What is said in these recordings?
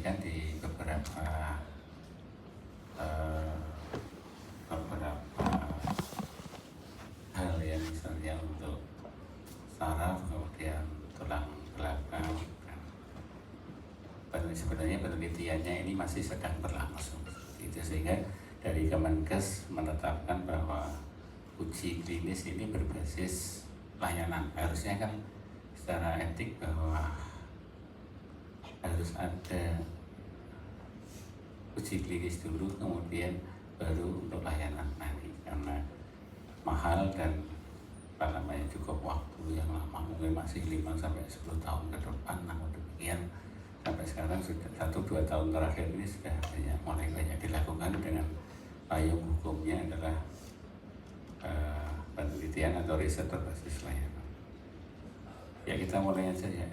kan di eh, beberapa hal ya, misalnya untuk saraf, kemudian tulang belakang. Sebenarnya penelitiannya ini masih sedang berlangsung itu, sehingga dari Kemenkes menetapkan bahwa uji klinis ini berbasis layanan. Harusnya kan secara etik bahwa harus ada uji klinis dulu, kemudian baru untuk layanan nanti, karena mahal dan cukup waktu yang lama, mungkin masih 5-10 tahun ke depan. Namun demikian sampai sekarang sudah 1-2 tahun terakhir ini sudah mulai banyak dilakukan dengan payung hukumnya adalah penelitian atau riset berbasis layanan. Ya, kita mulai aja ya.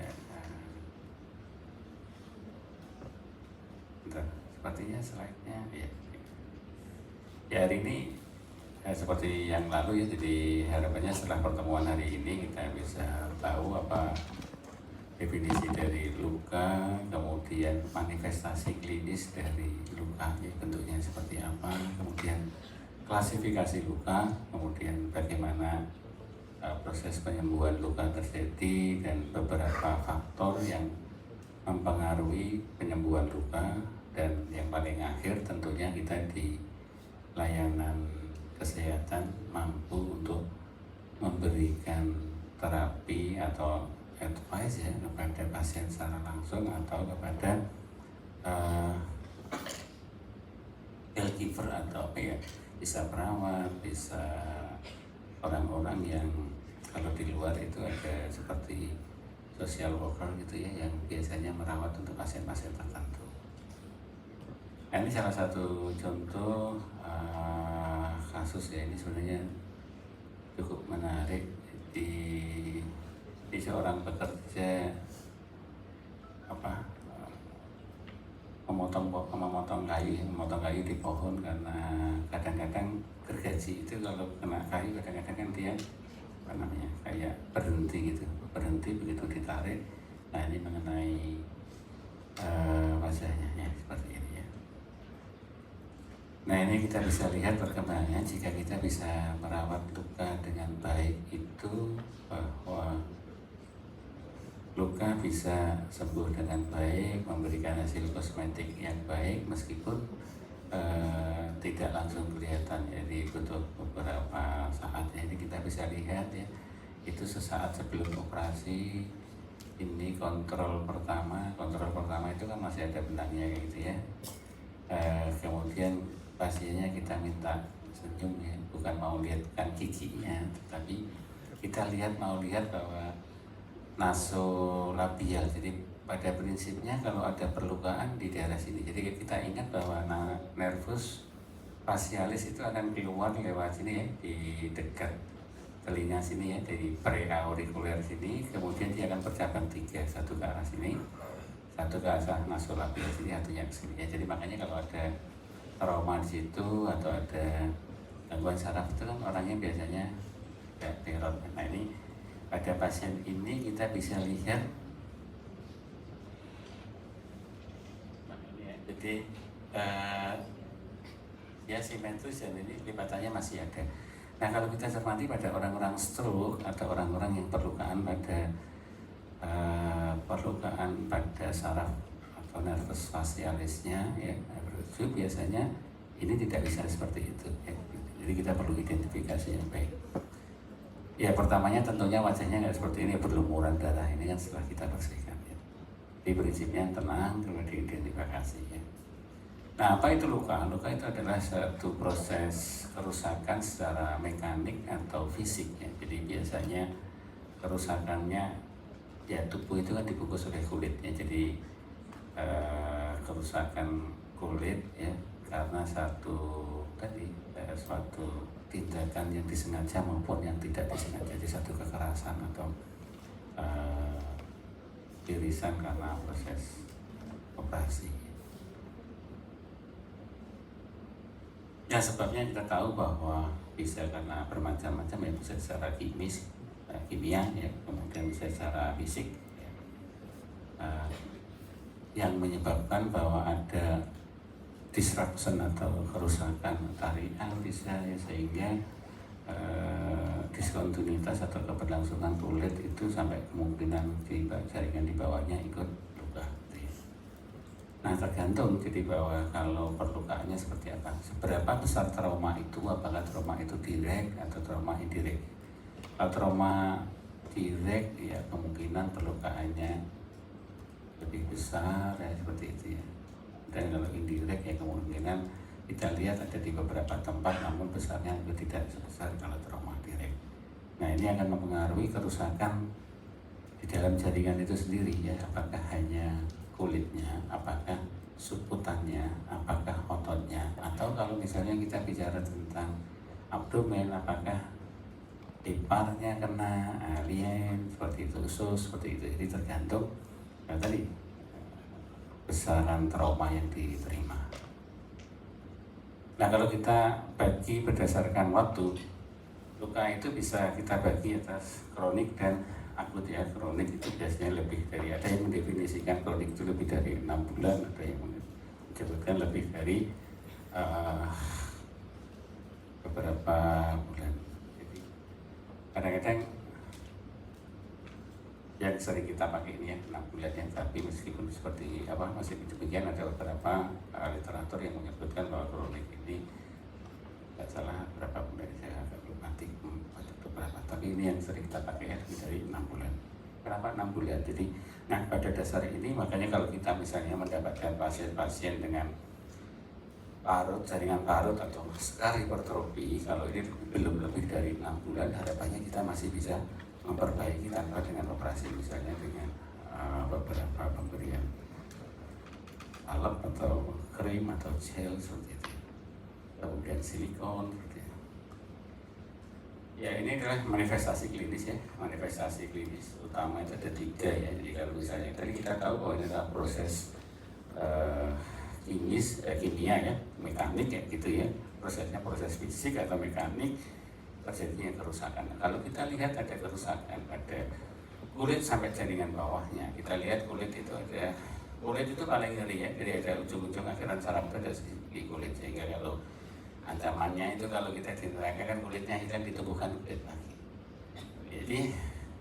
Sepertinya slide-nya ya hari ini seperti yang lalu ya. Jadi harapannya setelah pertemuan hari ini kita bisa tahu apa definisi dari luka, kemudian manifestasi klinis dari luka, ya, bentuknya seperti apa, kemudian klasifikasi luka, kemudian bagaimana proses penyembuhan luka terjadi, dan beberapa faktor yang mempengaruhi penyembuhan luka. Dan yang paling akhir tentunya kita di layanan kesehatan mampu untuk memberikan terapi atau advice ya kepada pasien secara langsung atau kepada caregiver atau apa ya, bisa perawat, bisa orang-orang yang kalau di luar itu ada seperti social worker gitu ya, yang biasanya merawat untuk pasien-pasien tertentu. Nah, ini salah satu contoh kasus ya. Ini sebenarnya cukup menarik. Di seorang pekerja memotong kayu di pohon, karena kadang-kadang gergaji itu kalau kena kayu kadang-kadang kan dia kayak berhenti begitu ditarik. Nah, ini mengenai wajahnya ya, seperti ini ya. Nah, ini kita bisa lihat perkembangannya. Jika kita bisa merawat luka dengan baik itu, bahwa luka bisa sembuh dengan baik, memberikan hasil kosmetik yang baik meskipun tidak langsung kelihatan. Jadi butuh beberapa saat ya. Ini kita bisa lihat ya, itu sesaat sebelum operasi. Ini kontrol pertama itu kan masih ada benangnya gitu ya. Kemudian pasiennya kita minta senyum ya, bukan mau lihatkan giginya, tetapi kita mau lihat bahwa nasolabial. Jadi pada prinsipnya kalau ada perlukaan di daerah sini, jadi kita ingat bahwa nervus facialis itu akan keluar lewat sini ya, di dekat telinga sini ya, dari preaurikuler sini, kemudian dia akan bercabang 3, satu ke arah sini, satu ke arah nasolabial sini, satunya ke sini ya. Jadi makanya kalau ada trauma di situ atau ada gangguan saraf itu kan orangnya biasanya kayak teror. Nah, ini pada pasien ini kita bisa lihat jadi ya simetris, dan ini lipatannya masih ada. Nah, kalau kita cermati pada orang-orang stroke atau orang-orang yang perlukaan pada saraf atau nervus facialisnya ya, itu biasanya ini tidak bisa seperti itu ya. Jadi kita perlu identifikasi yang baik. Ya, pertamanya tentunya wajahnya nggak seperti ini, berlumuran darah. Ini kan setelah kita bersihkan ya. Di prinsipnya tenang, kemudian diidentifikasi ya. Nah, apa itu luka? Luka itu adalah satu proses kerusakan secara mekanik atau fisik ya. Jadi biasanya kerusakannya ya, tubuh itu kan dibungkus oleh kulit ya. Jadi kerusakan kulit ya karena suatu tindakan yang disengaja maupun yang tidak disengaja. Jadi satu kekerasan atau irisan karena proses operasi. Ya, sebabnya kita tahu bahwa bisa karena bermacam-macam ya, bisa secara kimia ya, kemudian bisa secara fisik ya. yang menyebabkan bahwa ada disruption atau kerusakan tarian bisa ya, sehingga diskontinuitas atau keberlangsungan kulit itu sampai kemungkinan di jaringan di bawahnya ikut luka. Nah tergantung jadi bahwa kalau perlukaannya seperti apa, seberapa besar trauma itu, apakah trauma itu direct atau trauma indirect. Kalau trauma direct ya kemungkinan perlukaannya lebih besar ya, seperti itu ya. Dan kalau indirect ya kemungkinan kita lihat ada di beberapa tempat namun besarnya juga tidak sebesar kalau trauma direct. Nah ini akan mempengaruhi kerusakan di dalam jaringan itu sendiri ya, apakah hanya kulitnya, apakah suputannya, apakah ototnya, atau kalau misalnya kita bicara tentang abdomen, apakah iparnya kena, alien, seperti itu, usus, seperti itu. Jadi tergantung tadi besaran trauma yang diterima. Nah kalau kita bagi berdasarkan waktu, luka itu bisa kita bagi atas kronik dan akut ya. Kronik itu biasanya lebih dari, ada yang mendefinisikan kronik itu lebih dari 6 bulan, ada yang menyebutkan lebih dari beberapa bulan. Jadi kadang-kadang yang sering kita pakai ini ya 6 bulan ya, tapi meskipun seperti apa masih demikian ada beberapa literatur yang menyebutkan bahwa kronik ini tidak salah berapa bulan, saya agak lupa beberapa, tapi ini yang sering kita pakai ya lebih dari 6 bulan. Kenapa 6 bulan? Jadi nah pada dasar ini makanya kalau kita misalnya mendapatkan pasien-pasien dengan parut, jaringan parut atau skar hipertrofi, kalau ini belum lebih dari 6 bulan, harapannya kita masih bisa memperbaiki tanpa dengan operasi, misalnya dengan beberapa pemberian alat atau krim atau gel seperti itu, kemudian silikon seperti itu. Ya ini adalah manifestasi klinis ya, manifestasi klinis utama itu ada 3 ya. Jadi kalau misalnya tadi kita tahu bahwa ini adalah proses kimia ya, mekanik ya gitu ya, prosesnya proses fisik atau mekanik, terjadinya kerusakan. Kalau kita lihat ada kerusakan pada kulit sampai jaringan bawahnya, kita lihat kulit itu paling ngeri ya, jadi ada ujung-ujung akhiran saraf itu ada di kulit, sehingga kalau ancamannya itu kalau kita diterangkan kulitnya hilang, ditumbuhkan kulit lagi. Jadi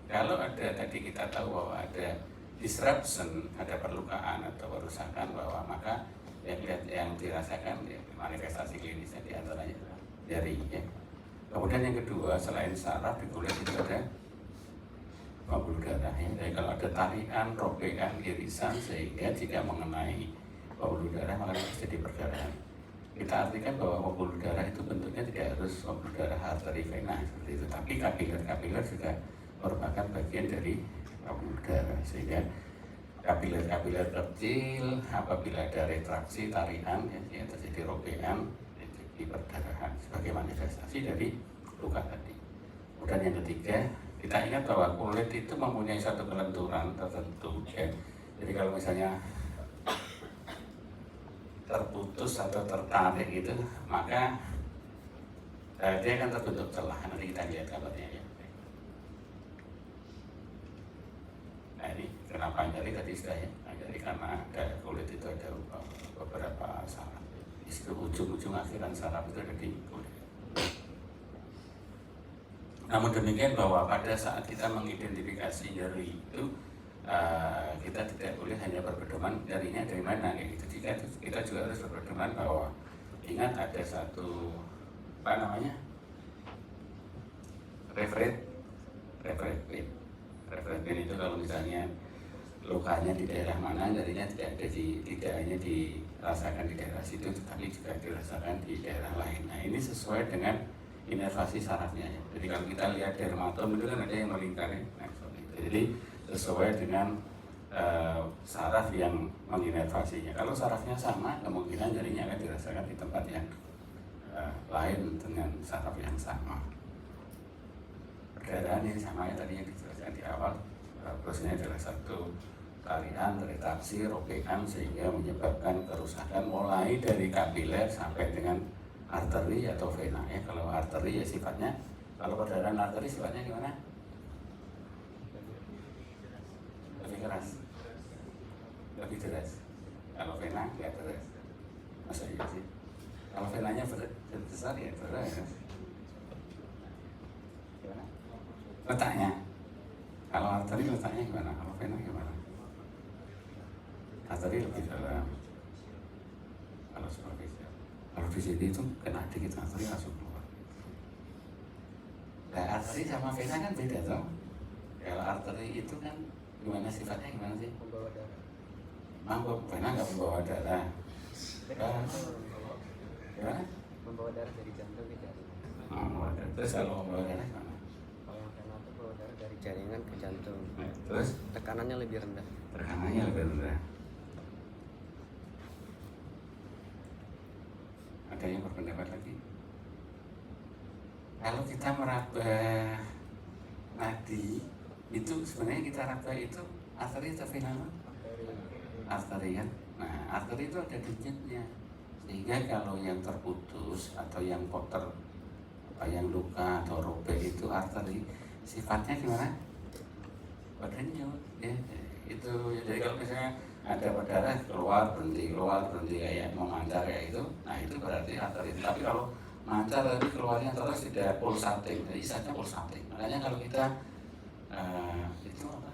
kalau ada tadi kita tahu bahwa ada disruption, ada perlukaan atau kerusakan bawah, maka yang dirasakan ya, manifestasi klinisnya diantaranya dari ya. Kemudian yang kedua, selain saraf di kulit itu ada pembuluh darah ya. Jadi kalau ada tarian, robekan, irisan, sehingga jika mengenai pembuluh darah maka terjadi perdarahan. Kita artikan bahwa pembuluh darah itu bentuknya tidak harus pembuluh darah arteri vena seperti itu, tapi kapiler juga merupakan bagian dari pembuluh darah, sehingga kapiler kecil apabila ada retraksi, tarian ya, terjadi robekan, di perdarahan sebagai manifestasi dari luka tadi. Kemudian yang ketiga, kita ingat bahwa kulit itu mempunyai satu kelenturan tertentu ya. Jadi kalau misalnya terputus atau tertarik gitu, maka dia akan terbentuk celah. Nanti kita lihat gambarnya ya. Nah ini kenapa nyeri tadi saya? Jadi karena ada kulit itu ada beberapa saraf. Di situ ujung-ujung akhiran saraf itu ada di kulit. Namun demikian bahwa pada saat kita mengidentifikasi nyeri itu kita tidak boleh hanya berpedoman nyerinya dari mana kayak gitu. Kita juga harus berpedoman bahwa ingat ada satu reference pain. Reference pain itu kalau misalnya lukanya di daerah mana, nyerinya tidak hanya dirasakan di daerah situ, tetapi juga dirasakan di daerah lain. Nah ini sesuai dengan inervasi sarafnya ya. Jadi kalau kita lihat dermatom itu kan ada yang melingkari, nah, jadi sesuai dengan saraf yang menginervasinya. Kalau sarafnya sama, kemungkinan nyerinya akan dirasakan di tempat yang lain dengan saraf yang sama. Perdarahan ini sama ya tadi yang dijelaskan di awal, prosesnya adalah satu tarian, retraksi, robekan, sehingga menyebabkan kerusakan mulai dari kapiler sampai dengan arteri atau vena ya. Kalau arteri ya sifatnya, kalau perdarahan arteri sifatnya gimana? Lebih keras, lebih deras. Kalau vena nggak beres. Masa iya sih? Kalau venanya besar ya beres. Gimana? Letaknya. Kalau arteri letaknya gimana? Kalau vena gimana? Arteri lebih dalam. Kalau superficial. Kalau di sini itu kena dikit arteri langsung keluar. Nah, arteri sama vena kan beda toh. Kalau arteri itu kan gimana sifatnya, gimana sih? Membawa darah. Vena nggak membawa darah. Gimana? Membawa darah dari jantung ke jaringan. Terus kalau membawa darah gimana? Kalau yang vena itu membawa darah dari jaringan ke jantung. Terus Tekanannya lebih rendah. tekanannya lebih rendah. Ada yang berpendapat lagi? Kalau kita meraba nadi, itu sebenarnya kita raba itu arteri atau vena? Arteri kan? Nah, arteri itu ada digitnya, sehingga kalau yang terputus atau yang yang luka atau robek itu arteri, sifatnya gimana? Berdenyut, ya. Itu jadi kalau misalnya ada berdarah keluar berhenti kayak memancar kayak itu, nah itu berarti arteri. Tapi kalau mancar tapi keluarnya terus tidak pulsating, jadi istilahnya pulsating. Makanya kalau kita itu apa?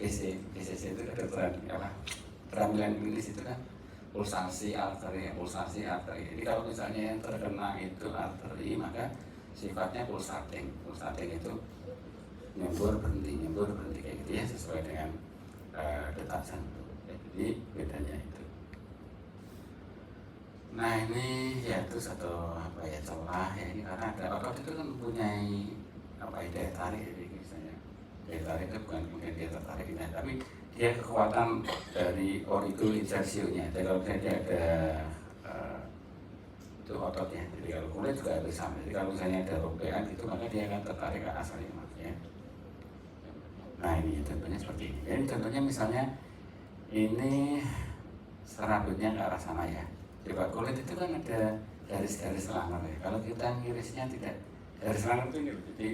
ECG itu kedokteran apa? Keterampilan klinis itu kan pulsasi arteri. Jadi kalau misalnya yang terkena itu arteri, maka sifatnya pulsating. Pulsating itu nyembur berhenti kayak gitu ya, sesuai dengan detak jantung. Jadi bedanya itu. Nah ini ya itu satu apa ya celah ya, ini karena ada otot itu kan mempunyai apa ya, daya tarik, jadi misalnya daya tarik itu bukan kemudian dia tertarik, nah, tapi dia kekuatan dari origo insersionya. Jadi kalau misalnya ada itu ototnya, jadi kalau kulit juga harus sama. Jadi kalau misalnya ada robekan gitu, maka dia akan tertarik ke asalnya ya. Nah ini contohnya seperti ini. Jadi contohnya misalnya ini serabutnya ke arah sana ya. Coba kulit itu kan ada garis-garis langer ya. Kalau kita ngirisnya tidak, garis langer itu ini, jadi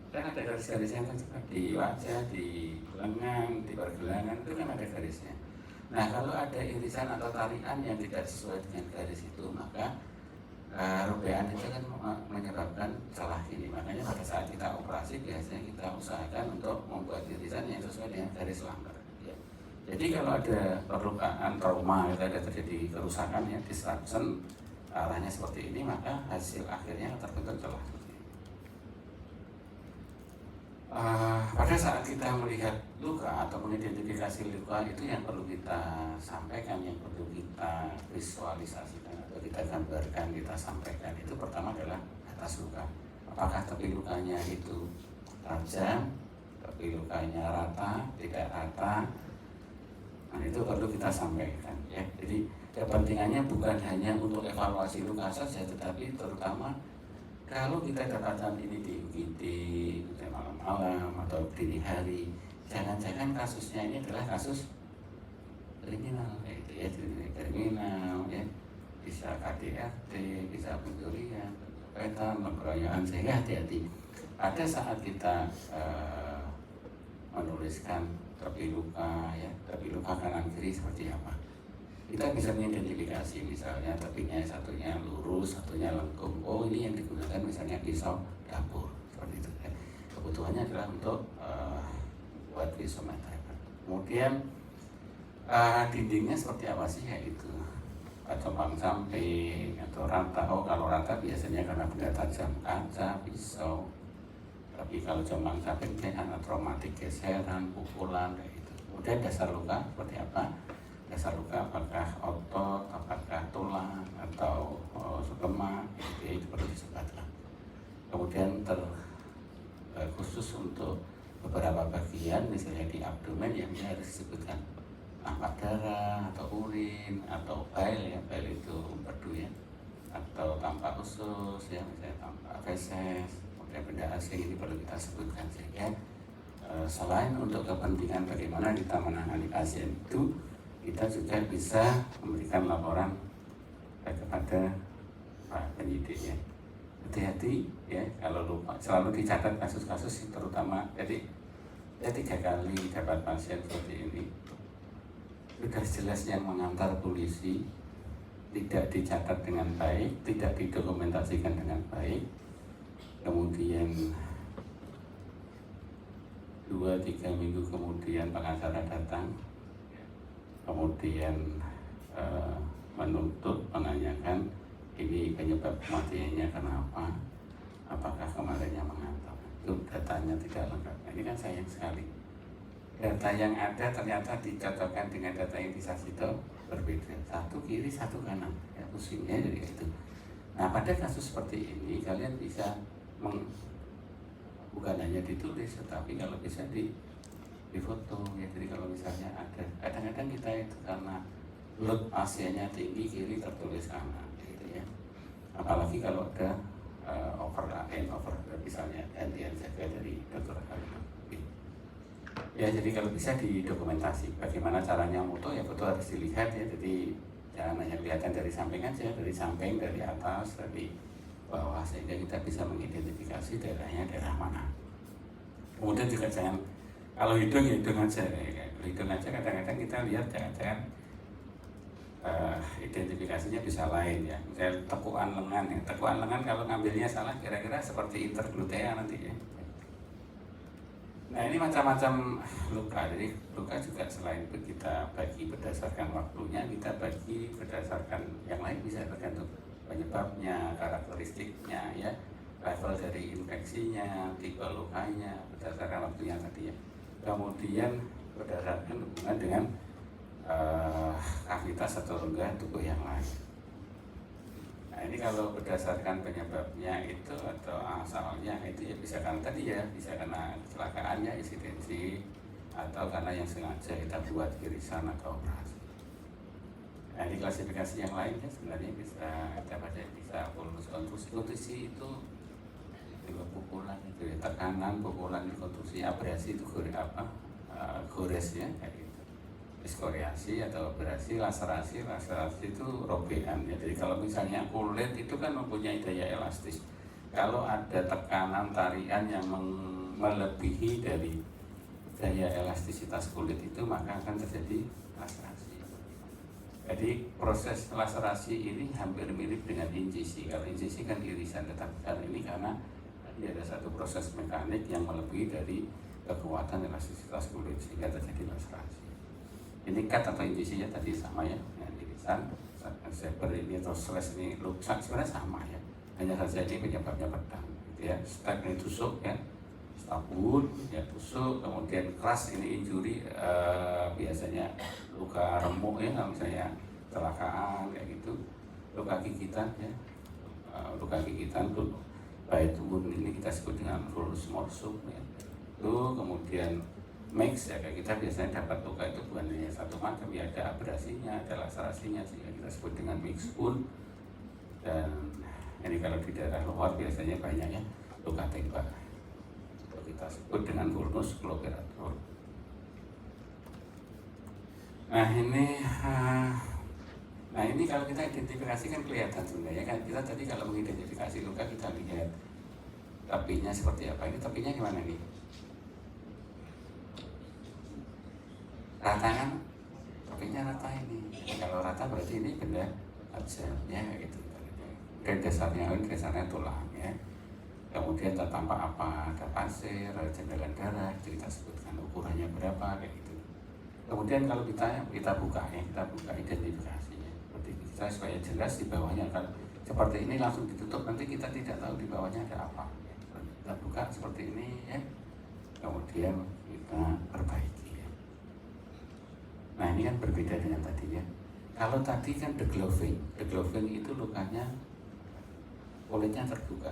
kan ada garis-garisnya kan di wajah, di lengan, di pergelangan itu kan ada garisnya. Nah kalau ada irisan atau tarikan yang tidak sesuai dengan garis itu, maka robekan itu kan menyebabkan celah ini. Makanya pada saat kita operasi biasanya kita usahakan untuk membuat irisan yang sesuai dengan garis langer ya. Jadi kalau ada perlukaan trauma, ada terjadi kerusakan ya, disruption arahnya seperti ini, maka hasil akhirnya terbentuk celah. Pada saat kita melihat luka atau mengidentifikasi luka, itu yang perlu kita sampaikan, yang perlu kita visualisasikan atau kita gambarkan, kita sampaikan, itu pertama adalah atas luka. Apakah tepi lukanya itu tajam, tepi lukanya rata, tidak rata. Nah itu perlu kita sampaikan ya. Jadi kepentingannya bukan hanya untuk evaluasi luka saja, tetapi terutama kalau kita dapatkan ini di UGD malam-malam atau dini hari, jangan-jangan kasusnya ini adalah kasus kriminal kayak gitu ya, kriminal ya, bisa KDRT, bisa pencurian, pencopetan, pengeroyokan, sehingga hati-hati. Pada saat kita menuliskan tepi luka ya, tepi luka kanan kiri seperti apa, kita bisa mengidentifikasi misalnya tepinya satunya lurus, satunya lengkung. Oh ini yang digunakan misalnya pisau dapur seperti itu. Kebutuhannya adalah untuk buat pisau meter. Kemudian dindingnya seperti apa sih ya itu, compang samping atau rata. Oh kalau rata biasanya karena benda tajam, kaca, pisau. Tapi kalau compang samping karena traumatik, geseran, pukulan kayak gitu. Kemudian dasar luka seperti apa? Dasar luka apakah otot, apakah tulang atau lemak, itu perlu disebatkan. Kemudian khusus untuk beberapa bagian, misalnya di abdomen yang harus disebutkan nampak darah atau urin atau bile ya, bile itu empedu ya, atau tampak usus ya, misalnya tampak feses, kemudian benda asing, ini perlu kita sebutkan sehingga selain untuk kepentingan bagaimana kita menangani pasien itu, kita juga bisa memberikan laporan kepada penyidiknya. Hati-hati ya, kalau lupa selalu dicatat kasus-kasus terutama. Jadi 3 kali dapat pasien seperti ini, sudah jelas yang mengantar polisi tidak dicatat dengan baik, tidak didokumentasikan dengan baik, kemudian 2-3 minggu kemudian pengacara datang, kemudian menuntut, menanyakan ini penyebab kematiannya kenapa, apakah kemarinnya mengantuk, itu datanya tidak lengkap. Ini kan sayang sekali, data yang ada ternyata dicocokkan dengan data yang di Sasito berbeda, satu kiri satu kanan, ya pusingnya jadi itu. Nah pada kasus seperti ini kalian bisa bukan hanya ditulis, tetapi kalau bisa difoto ya. Jadi kalau misalnya ada, kadang-kadang kita itu karena load pasiennya tinggi, kiri tertulis kanan gitu ya. Apalagi kalau ada over misalnya gantian jaga dari dokter Halim. Ya jadi kalau bisa didokumentasi bagaimana caranya foto, ya foto harus dilihat ya. Jadi jangan hanya kelihatan dari samping aja, dari samping, dari atas, dari bawah, sehingga kita bisa mengidentifikasi daerahnya daerah mana. Kemudian juga jangan, kalau hidung ya hidung aja, hidung aja kadang-kadang kita lihat jangan-jangan identifikasinya bisa lain ya. Misalnya tekuan lengan ya, tekuan lengan kalau ngambilnya salah kira-kira seperti interglutea nanti ya. Nah ini macam-macam luka, jadi luka juga selain itu kita bagi berdasarkan waktunya, kita bagi berdasarkan yang lain, bisa tergantung penyebabnya, karakteristiknya ya, level dari infeksinya, tipe lukanya, berdasarkan waktunya tadi ya. Kemudian berdasarkan hubungan dengan kavitas atau rongga tubuh yang lain. Nah ini kalau berdasarkan penyebabnya itu atau asalnya itu ya bisa karena tadi ya, bisa karena kecelakaannya, insidensi, atau karena yang sengaja kita buat irisan atau operasi. Nah ini klasifikasi yang lainnya sebenarnya bisa kita baca, bisa kontusi itu juga pukulan itu ya, tekanan, pukulan, kontusi, abrasi itu gores ya kayak gitu. Diskoriasi atau abrasi, laserasi itu robekan ya. Jadi kalau misalnya kulit itu kan mempunyai daya elastis, kalau ada tekanan tarian yang melebihi dari daya elastisitas kulit itu, maka akan terjadi laserasi. Jadi proses laserasi ini hampir mirip dengan insisi. Kalau insisi kan irisan, tetapi kali ini karena ada satu proses mekanik yang melebihi dari kekuatan elastisitas kulit sehingga terjadi laserasi. Ini cut atau insisinya tadi sama ya, dengan irisan, saber ini atau slash ini luka sebenarnya sama ya, hanya saja ini penyebabnya pedang gitu ya. Step ini tusuk ya, stabun ya tusuk, kemudian keras ini injury, biasanya luka remuk ya, kalau misalnya kecelakaan kayak gitu, luka gigitan ya, luka gigitan tuh bite wound ini kita sebut dengan vulnus morsum ya. Itu kemudian mix ya, kayak kita biasanya dapat luka itu bukan hanya satu macam ya, ada abrasinya, ada laserasinya, sehingga kita sebut dengan mix wound. Dan ini kalau di daerah luar biasanya banyaknya luka tembak, itu kita sebut dengan vulnus clobberator. Nah ini kalau kita identifikasi kan kelihatan sebenarnya kan, kita tadi kalau mengidentifikasi luka kita lihat tepinya seperti apa. Ini tepinya gimana nih? Rata kan? Tepinya rata ini. Kalau rata berarti ini benda aja ya gitu. Dan dasarnya tulang ya. Kemudian tertampak apa? Ada pasir, ada jendelan darah, kita sebutkan ukurannya berapa kayak gitu. Kemudian kalau kita buka ya, kita buka identifikasinya. Seperti kita supaya jelas di bawahnya kan seperti ini langsung ditutup, nanti kita tidak tahu di bawahnya ada apa. Kita buka seperti ini ya. Kemudian kita perbaiki. Nah ini kan berbeda dengan tadi ya. Kalau tadi kan degloving itu lukanya kulitnya terbuka,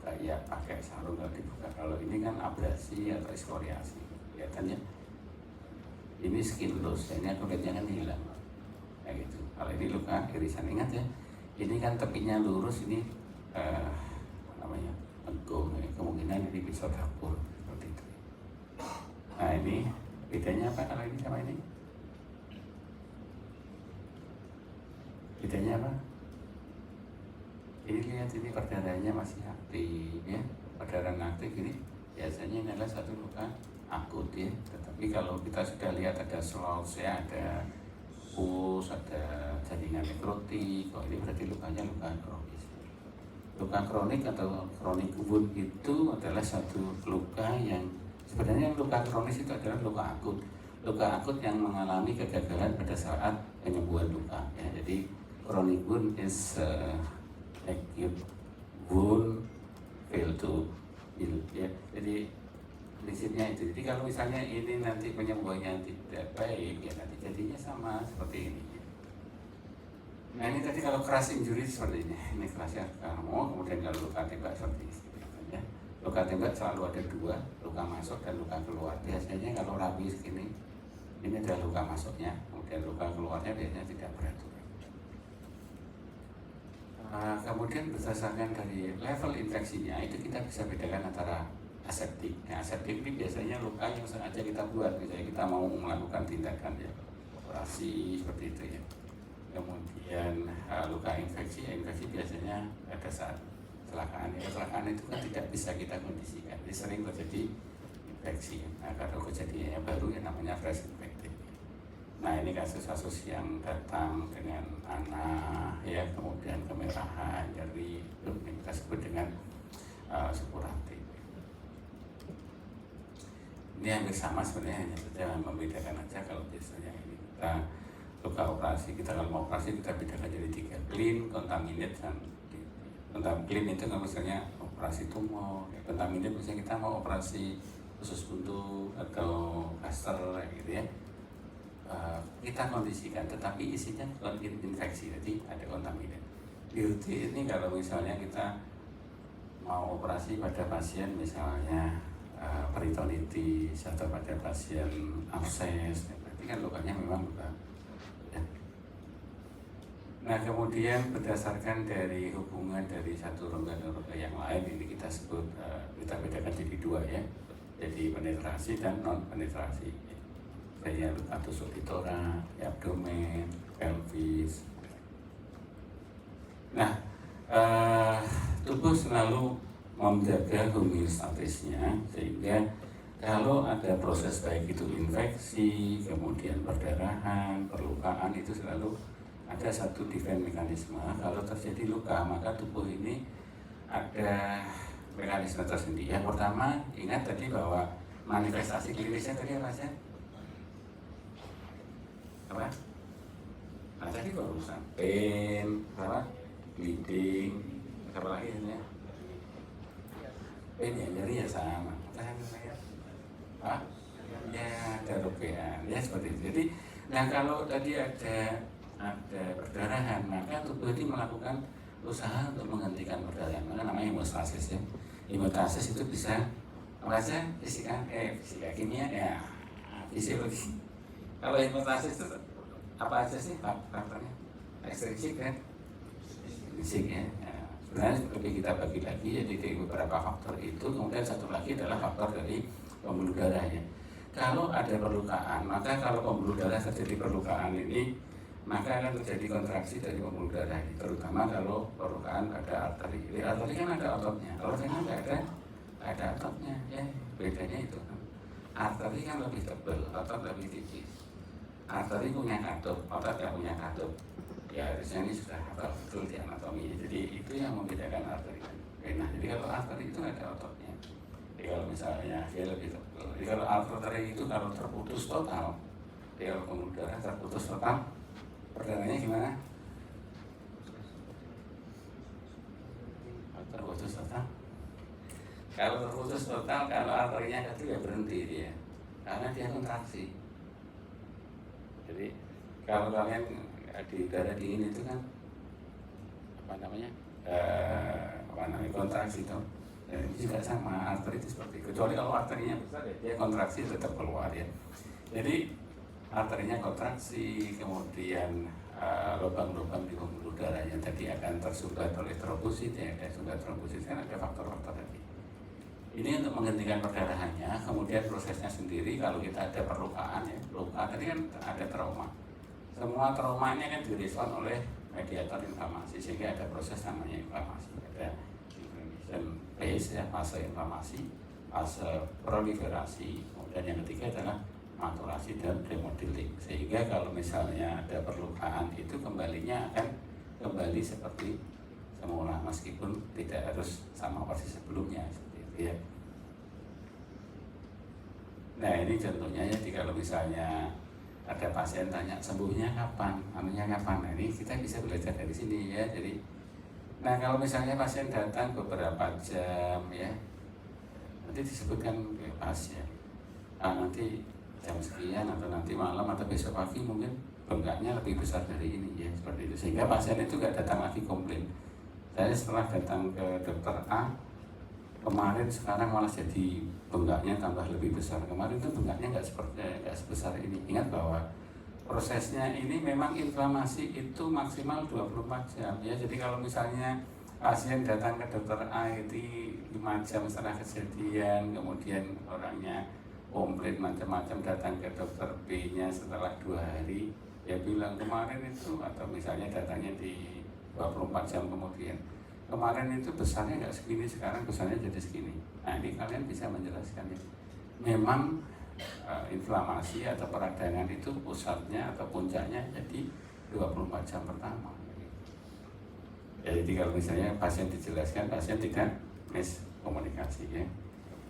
kayak pakai sarung kalau dibuka. Kalau ini kan abrasi atau ekskoriasi, kelihatannya ini skin loss, ini kulitnya kan hilang, kayak gitu. Kalau ini luka irisan, ingat ya, ini kan tepinya lurus, ini tengkung, kemungkinan ini pisau dapur seperti itu. Nah ini bedanya apa kalau ini sama ini? Bedanya apa? Ini lihat, ini perdarahannya masih aktif ya. Perdarahan aktif ini biasanya ini adalah satu luka akut ya. Tetapi kalau kita sudah lihat ada slots ya, ada pus, ada jaringan nekrotik, oh ini berarti lukanya luka kronis. Luka kronik atau chronic wound itu adalah satu luka yang sebenarnya luka kronis itu adalah luka akut. Luka akut yang mengalami kegagalan pada saat penyembuhan luka ya. Jadi chronic wound is acute wound fail to heal ya. Jadi prinsipnya itu. Jadi kalau misalnya ini nanti penyembuhannya tidak baik ya nanti jadinya sama seperti ini. Nah ini tadi kalau crash injury seperti ini kerasnya kamu, kemudian kalau luka tembak seperti ini ya. Luka tembak selalu ada dua, luka masuk dan luka keluar. Biasanya kalau rabi segini ini adalah luka masuknya, kemudian luka keluarnya biasanya tidak beratur. Kemudian berdasarkan dari level infeksinya itu kita bisa bedakan antara aseptik. Nah, aseptik ini biasanya luka yang sengaja kita buat, misalnya kita mau melakukan tindakan ya operasi seperti itu ya. Kemudian luka infeksi, infeksi biasanya pada saat kecelakaan. Ya, kecelakaan itu kan tidak bisa kita kondisikan, jadi sering terjadi infeksi. Nah, kalau kejadiannya baru yang namanya fresh infected. Nah ini kasus-kasus yang datang dengan anah ya, kemudian kemerahan, nyeri, itu yang kita sebut dengan supuratif. Ini hampir sama sebenarnya, hanya saja membedakan aja. Kalau biasanya ini kita luka operasi, kita kalau mau operasi kita bedakan jadi 3, clean, contaminate, dan clean itu kalau misalnya operasi tumor, contaminate misalnya kita mau operasi usus buntu atau cluster gitu ya. Kita kondisikan, tetapi isinya bukan infeksi, jadi ada kontaminan. Beauty ini kalau misalnya kita mau operasi pada pasien misalnya peritonitis atau pada pasien abses, berarti kan lukanya memang luka. Ya. Nah kemudian berdasarkan dari hubungan dari satu rongga dan rongga yang lain ini kita sebut kita bedakan jadi 2 ya, jadi penetrasi dan non penetrasi. Kayak luka tusuk di torak, di abdomen, pelvis. Nah, tubuh selalu menjaga homeostatisnya sehingga kalau ada proses baik itu infeksi, kemudian perdarahan, perlukaan itu selalu ada satu defense mekanisme. Kalau terjadi luka maka tubuh ini ada mekanisme tersendiri. Yang pertama ingat tadi bahwa manifestasi klinisnya tadi apa saja? Apa? Nah tadi barusan pain, apa? Bleeding, apa lagi ya? Pain ya, nyeri ya sama. Apa? Ya ada rubean, ya seperti itu. Jadi, nah kalau tadi ada perdarahan, maka tubuh ini melakukan usaha untuk menghentikan perdarahan. Maka namanya hemostasis ya. Hemostasis itu bisa apa saja? Fisika kimia ya, fisiologi. Kalau hemostasis itu apa aja sih faktornya? Ekstrinsik kan? Ekstrinsik ya. Sebenarnya lebih kita bagi lagi jadi dari beberapa faktor itu, kemudian satu lagi adalah faktor dari pembuluh darahnya. Kalau ada perlukaan, maka kalau pembuluh darah terjadi perlukaan ini, maka akan terjadi kontraksi dari pembuluh darah ini, terutama kalau perlukaan pada arteri. Di arteri kan ada ototnya, kalau memang nggak ada ototnya, ya bedanya itu. Arteri kan lebih tebal, otot lebih tipis. Arteri punya katup, otot tidak punya katup. Ya harusnya ini sudah hafal betul di anatomi. Jadi itu yang membedakan arteri dan vena. Jadi kalau arteri itu ada ototnya. Jadi kalau misalnya dia lebih tebal. Jadi kalau arteri itu kalau terputus total, jadi kalau pembuluh darah terputus total, perdananya gimana? Terputus total. Kalau terputus total, kalau arterinya itu ya berhenti dia, karena dia kontraksi. Jadi kalau kalian di udara dingin itu kan apa namanya kontraksi itu, dan ini juga sama arteri itu seperti itu. Kecuali kalau arterinya besar ya dia kontraksi tetap keluar ya. Jadi arterinya kontraksi, kemudian lubang-lubang di pembuluh darah yang tadi akan tersumbat oleh trombosit ya, ada sumbat trombosit kan ada faktor-faktor tadi. Ini untuk menghentikan perdarahannya, kemudian prosesnya sendiri kalau kita ada perlukaan ya, luka tadi kan ada trauma. Semua traumanya kan direspon oleh mediator inflamasi sehingga ada proses namanya inflamasi, ada inflammation phase ya, fase inflamasi, fase proliferasi, kemudian yang ketiga adalah maturasi dan remodeling. Sehingga kalau misalnya ada perlukaan itu kembalinya akan kembali seperti semula meskipun tidak harus sama persis sebelumnya seperti itu ya. Nah ini contohnya ya, jadi kalau misalnya ada pasien tanya sembuhnya kapan, anunya kapan, nah ini kita bisa belajar dari sini ya. Jadi, nah kalau misalnya pasien datang beberapa jam ya, nanti disebutkan ke pasien, nanti jam sekian atau nanti malam atau besok pagi mungkin bengkaknya lebih besar dari ini ya, seperti itu. Sehingga pasien itu nggak datang lagi komplain. Saya setelah datang ke dokter A kemarin, sekarang malah jadi bengkaknya tambah lebih besar. Kemarin itu bengkaknya nggak sebesar ini. Ingat bahwa prosesnya ini memang inflamasi itu maksimal 24 jam ya. Jadi kalau misalnya pasien datang ke dokter A itu 5 jam setelah kejadian, kemudian orangnya komplain macam-macam, datang ke dokter B-nya setelah 2 hari, ya bilang kemarin itu, atau misalnya datangnya di 24 jam kemudian, kemarin itu besarnya nggak segini, sekarang besarnya jadi segini. Nah ini kalian bisa menjelaskan ya. Memang inflamasi atau peradangan itu pusatnya atau puncaknya jadi 24 jam pertama. Ya, jadi kalau misalnya pasien dijelaskan, pasien tidak miskomunikasi ya.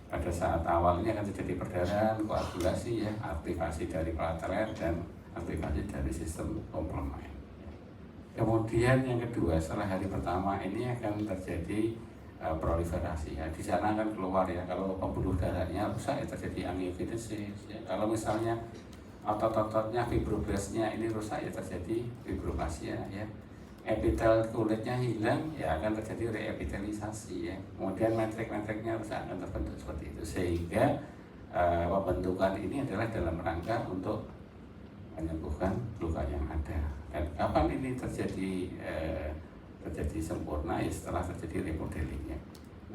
Pada saat awal ini akan terjadi perdarahan, koagulasi ya, aktivasi dari platelet dan aktivasi dari sistem komplement. Kemudian yang kedua, setelah hari pertama ini akan terjadi proliferasi ya. Di sana akan keluar ya, kalau pembuluh darahnya rusak ya terjadi angiogenesis ya. Kalau misalnya otot-ototnya, fibroblasnya ini rusak ya terjadi fibroplasia ya. Epitel kulitnya hilang ya akan terjadi reepitelisasi ya. Kemudian metrik-metriknya rusak akan terbentuk seperti itu. Sehingga pembentukan ini adalah dalam rangka untuk menyembuhkan luka yang ada. Dan kapan ini terjadi sempurna ya setelah terjadi remodelingnya.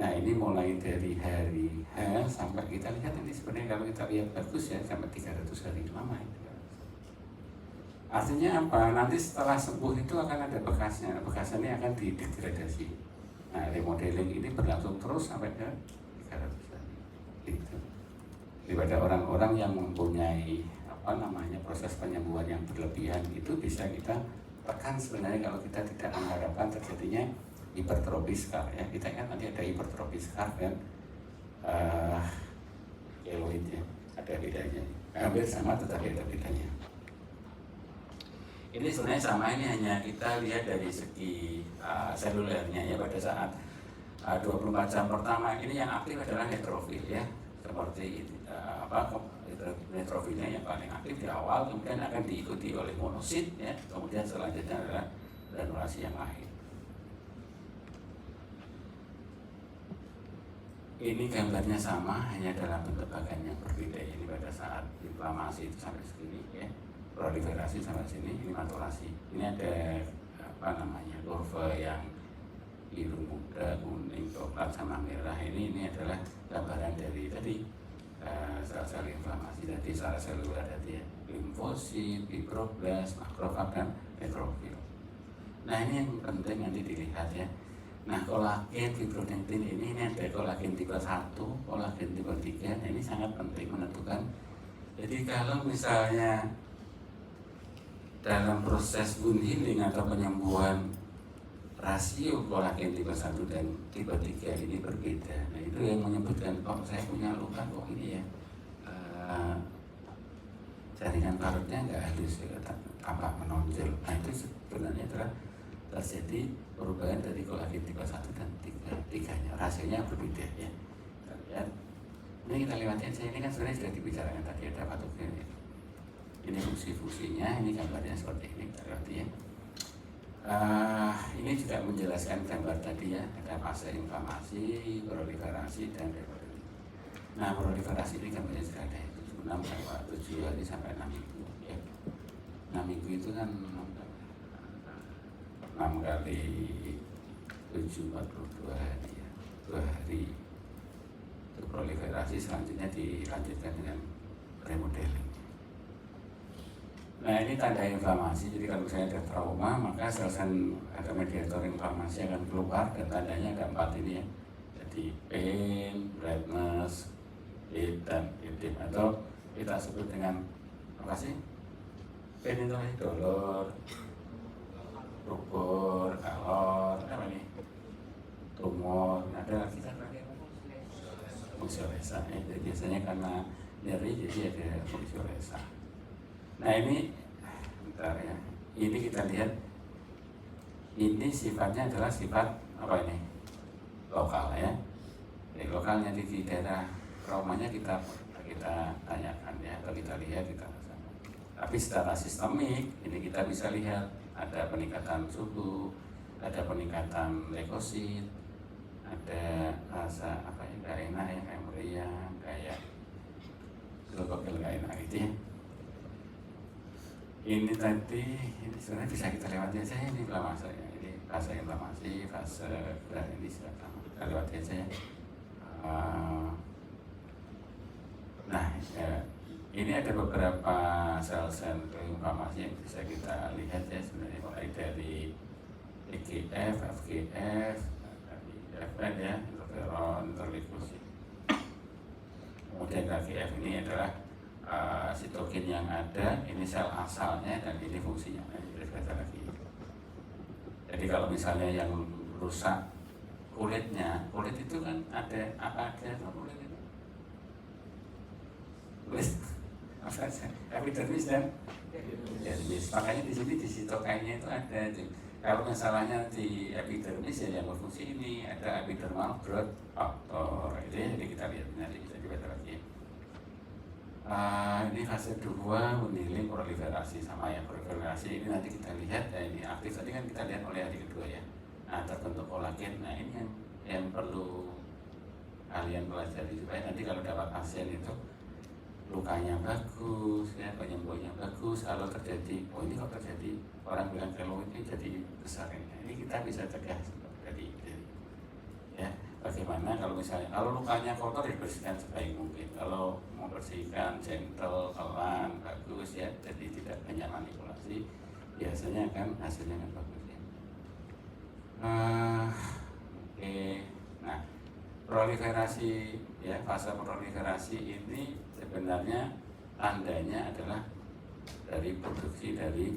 Nah ini mulai dari hari H sampai kita lihat ini sebenarnya kalau kita lihat bagus ya sampai 300 hari lama itu. Artinya apa? Nanti setelah sembuh itu akan ada bekasnya. Bekasnya ini akan didegradasi. Nah remodeling ini berlangsung terus sampai ke 300 hari. Gitu. Daripada orang-orang yang mempunyai proses penyembuhan yang berlebihan itu bisa kita tekan sebenarnya kalau kita tidak mengharapkan terjadinya hipertrofi skar ya. Kita kan nanti ada hipertrofi skar dan keloid ya, ada bedanya. Hampir sama tetapi ada bedanya. Ini sebenarnya sama, ini hanya kita lihat dari segi selulernya ya. Pada saat 24 jam pertama ini yang aktif adalah neutrofil ya, seperti neutrofilnya yang paling aktif di awal, kemudian akan diikuti oleh monosit ya, kemudian selanjutnya adalah granulasi yang lain. Ini gambarnya sama, hanya dalam bentuk bagan yang berbeda. Ini pada saat inflamasi itu sampai segini ya, proliferasi sampai sini, ini maturasi. Ini ada kurva yang biru muda, kuning, coklat sama merah. Ini adalah gambaran dari tadi sel-sel inflamasi tadi, secara seluler tadi ya, limfosit, fibroblas, makrofag dan neutrofil. Nah ini yang penting nanti dilihat ya. Nah kolagen fibronektin ini ada kolagen tipe 1, kolagen tipe 3. Nah, ini sangat penting menentukan. Jadi kalau misalnya dalam proses wound healing atau penyembuhan rasio kolagen tipe 1 dan tipe 3 ini berbeda. Nah itu yang menyebutkan kok saya punya luka kok ini ya jaringan parutnya nggak halus ya, tampak menonjol. Nah itu sebenarnya adalah terjadi perubahan dari kolagen tipe 1 dan 3-nya, rasionya berbeda ya. Lihat, ini kita lewatin saja, ini kan sebenarnya sudah dibicarakan tadi, ada patogen ya. Ini fungsi-fungsinya, ini gambarnya seperti ini kita lewati ya. Ini juga menjelaskan gambar tadi ya, ada fase inflamasi, proliferasi dan remodeling. Nah proliferasi ini gambarnya sudah ada itu 7 hari sampai 6 minggu ya. 6 minggu itu kan 6 kali 7, 42 hari ya, 2 hari itu proliferasi, selanjutnya dilanjutkan dengan remodeling. Nah ini tanda inflamasi, jadi kalau misalnya ada trauma maka sel-sel ada mediator inflamasi akan keluar dan tandanya ada 4 ini ya. Jadi pain, redness, dan edem, atau kita sebut dengan apa sih? Pen itu dolor, rubor, kalor, apa nih? Tumor, ada lagi kan fungsi resa. Jadi biasanya karena nyeri jadi ada fungsi resa. Nah ini, bentar ya. Ini kita lihat, ini sifatnya adalah sifat apa ini? Lokal ya. Jadi lokalnya di daerah traumanya kita tanyakan ya, atau kita lihat, kita rasakan. Tapi secara sistemik ini kita bisa lihat ada peningkatan suhu, ada peningkatan leukosit, ada rasa apa ya, gak enak ya, kayak meriang, kayak gokil gak enak gitu ya. Ini tadi, ini sebenarnya bisa kita lewati aja, ini inflamasi ya. Ini fase inflamasi, fase ini sudah kita lewati aja ya. Nah ya, ini ada beberapa sel-sel inflamasi yang bisa kita lihat ya, sebenarnya mulai dari IGF, FGF, FN ya, interferon, interleukosit. Kemudian KGF ini adalah sitokin yang ada, ini sel asalnya dan ini fungsinya. Lagi. Jadi kalau misalnya yang rusak kulitnya, kulit itu kan ada apa aja kulit itu? Kulit apa aja? Epidermis dan dermis. Makanya di sini di sitokinnya itu ada. Kalau masalahnya di epidermis ya yang berfungsi ini ada epidermal growth factor. Itu ya, jadi kita lihat nanti bisa dibaca lagi. Ini fase 2 memilih proliferasi sama ya, proliferasi ini nanti kita lihat ya, ini aktif tadi kan kita lihat oleh hari kedua ya. Nah terbentuk kolagen, nah ini yang perlu kalian pelajari supaya nanti kalau dapat pasien itu lukanya bagus ya, penyembuhannya bagus. Kalau terjadi, oh ini kok terjadi, orang bilang keloid ini jadi besar ini kita bisa cegah jadi ya. Bagaimana kalau misalnya kalau lukanya kotor dibersihkan sebaik mungkin, kalau mau bersihkan gentle, pelan, bagus ya, jadi tidak banyak manipulasi, biasanya kan hasilnya kan bagus ya. Oke. Nah proliferasi ya, fase proliferasi ini sebenarnya tandanya adalah dari produksi dari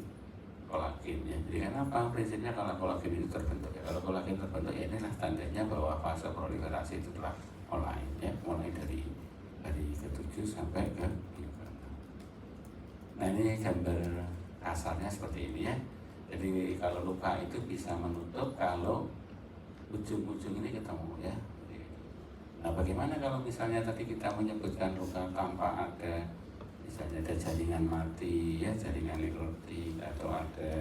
kolagen ya. Jadi kenapa prinsipnya kalau kolagen itu terbentuk ya, kalau kolagen terbentuk ya inilah tandanya bahwa fase proliferasi itu telah mulai ya, mulai dari ke-7 sampai ke 8. Nah ini gambar kasarnya seperti ini ya. Jadi kalau luka itu bisa menutup kalau ujung-ujung ini ketemu ya. Nah bagaimana kalau misalnya tadi kita menyebutkan luka tanpa ada, misalnya ada jaringan mati ya, jaringan nekrotik, atau ada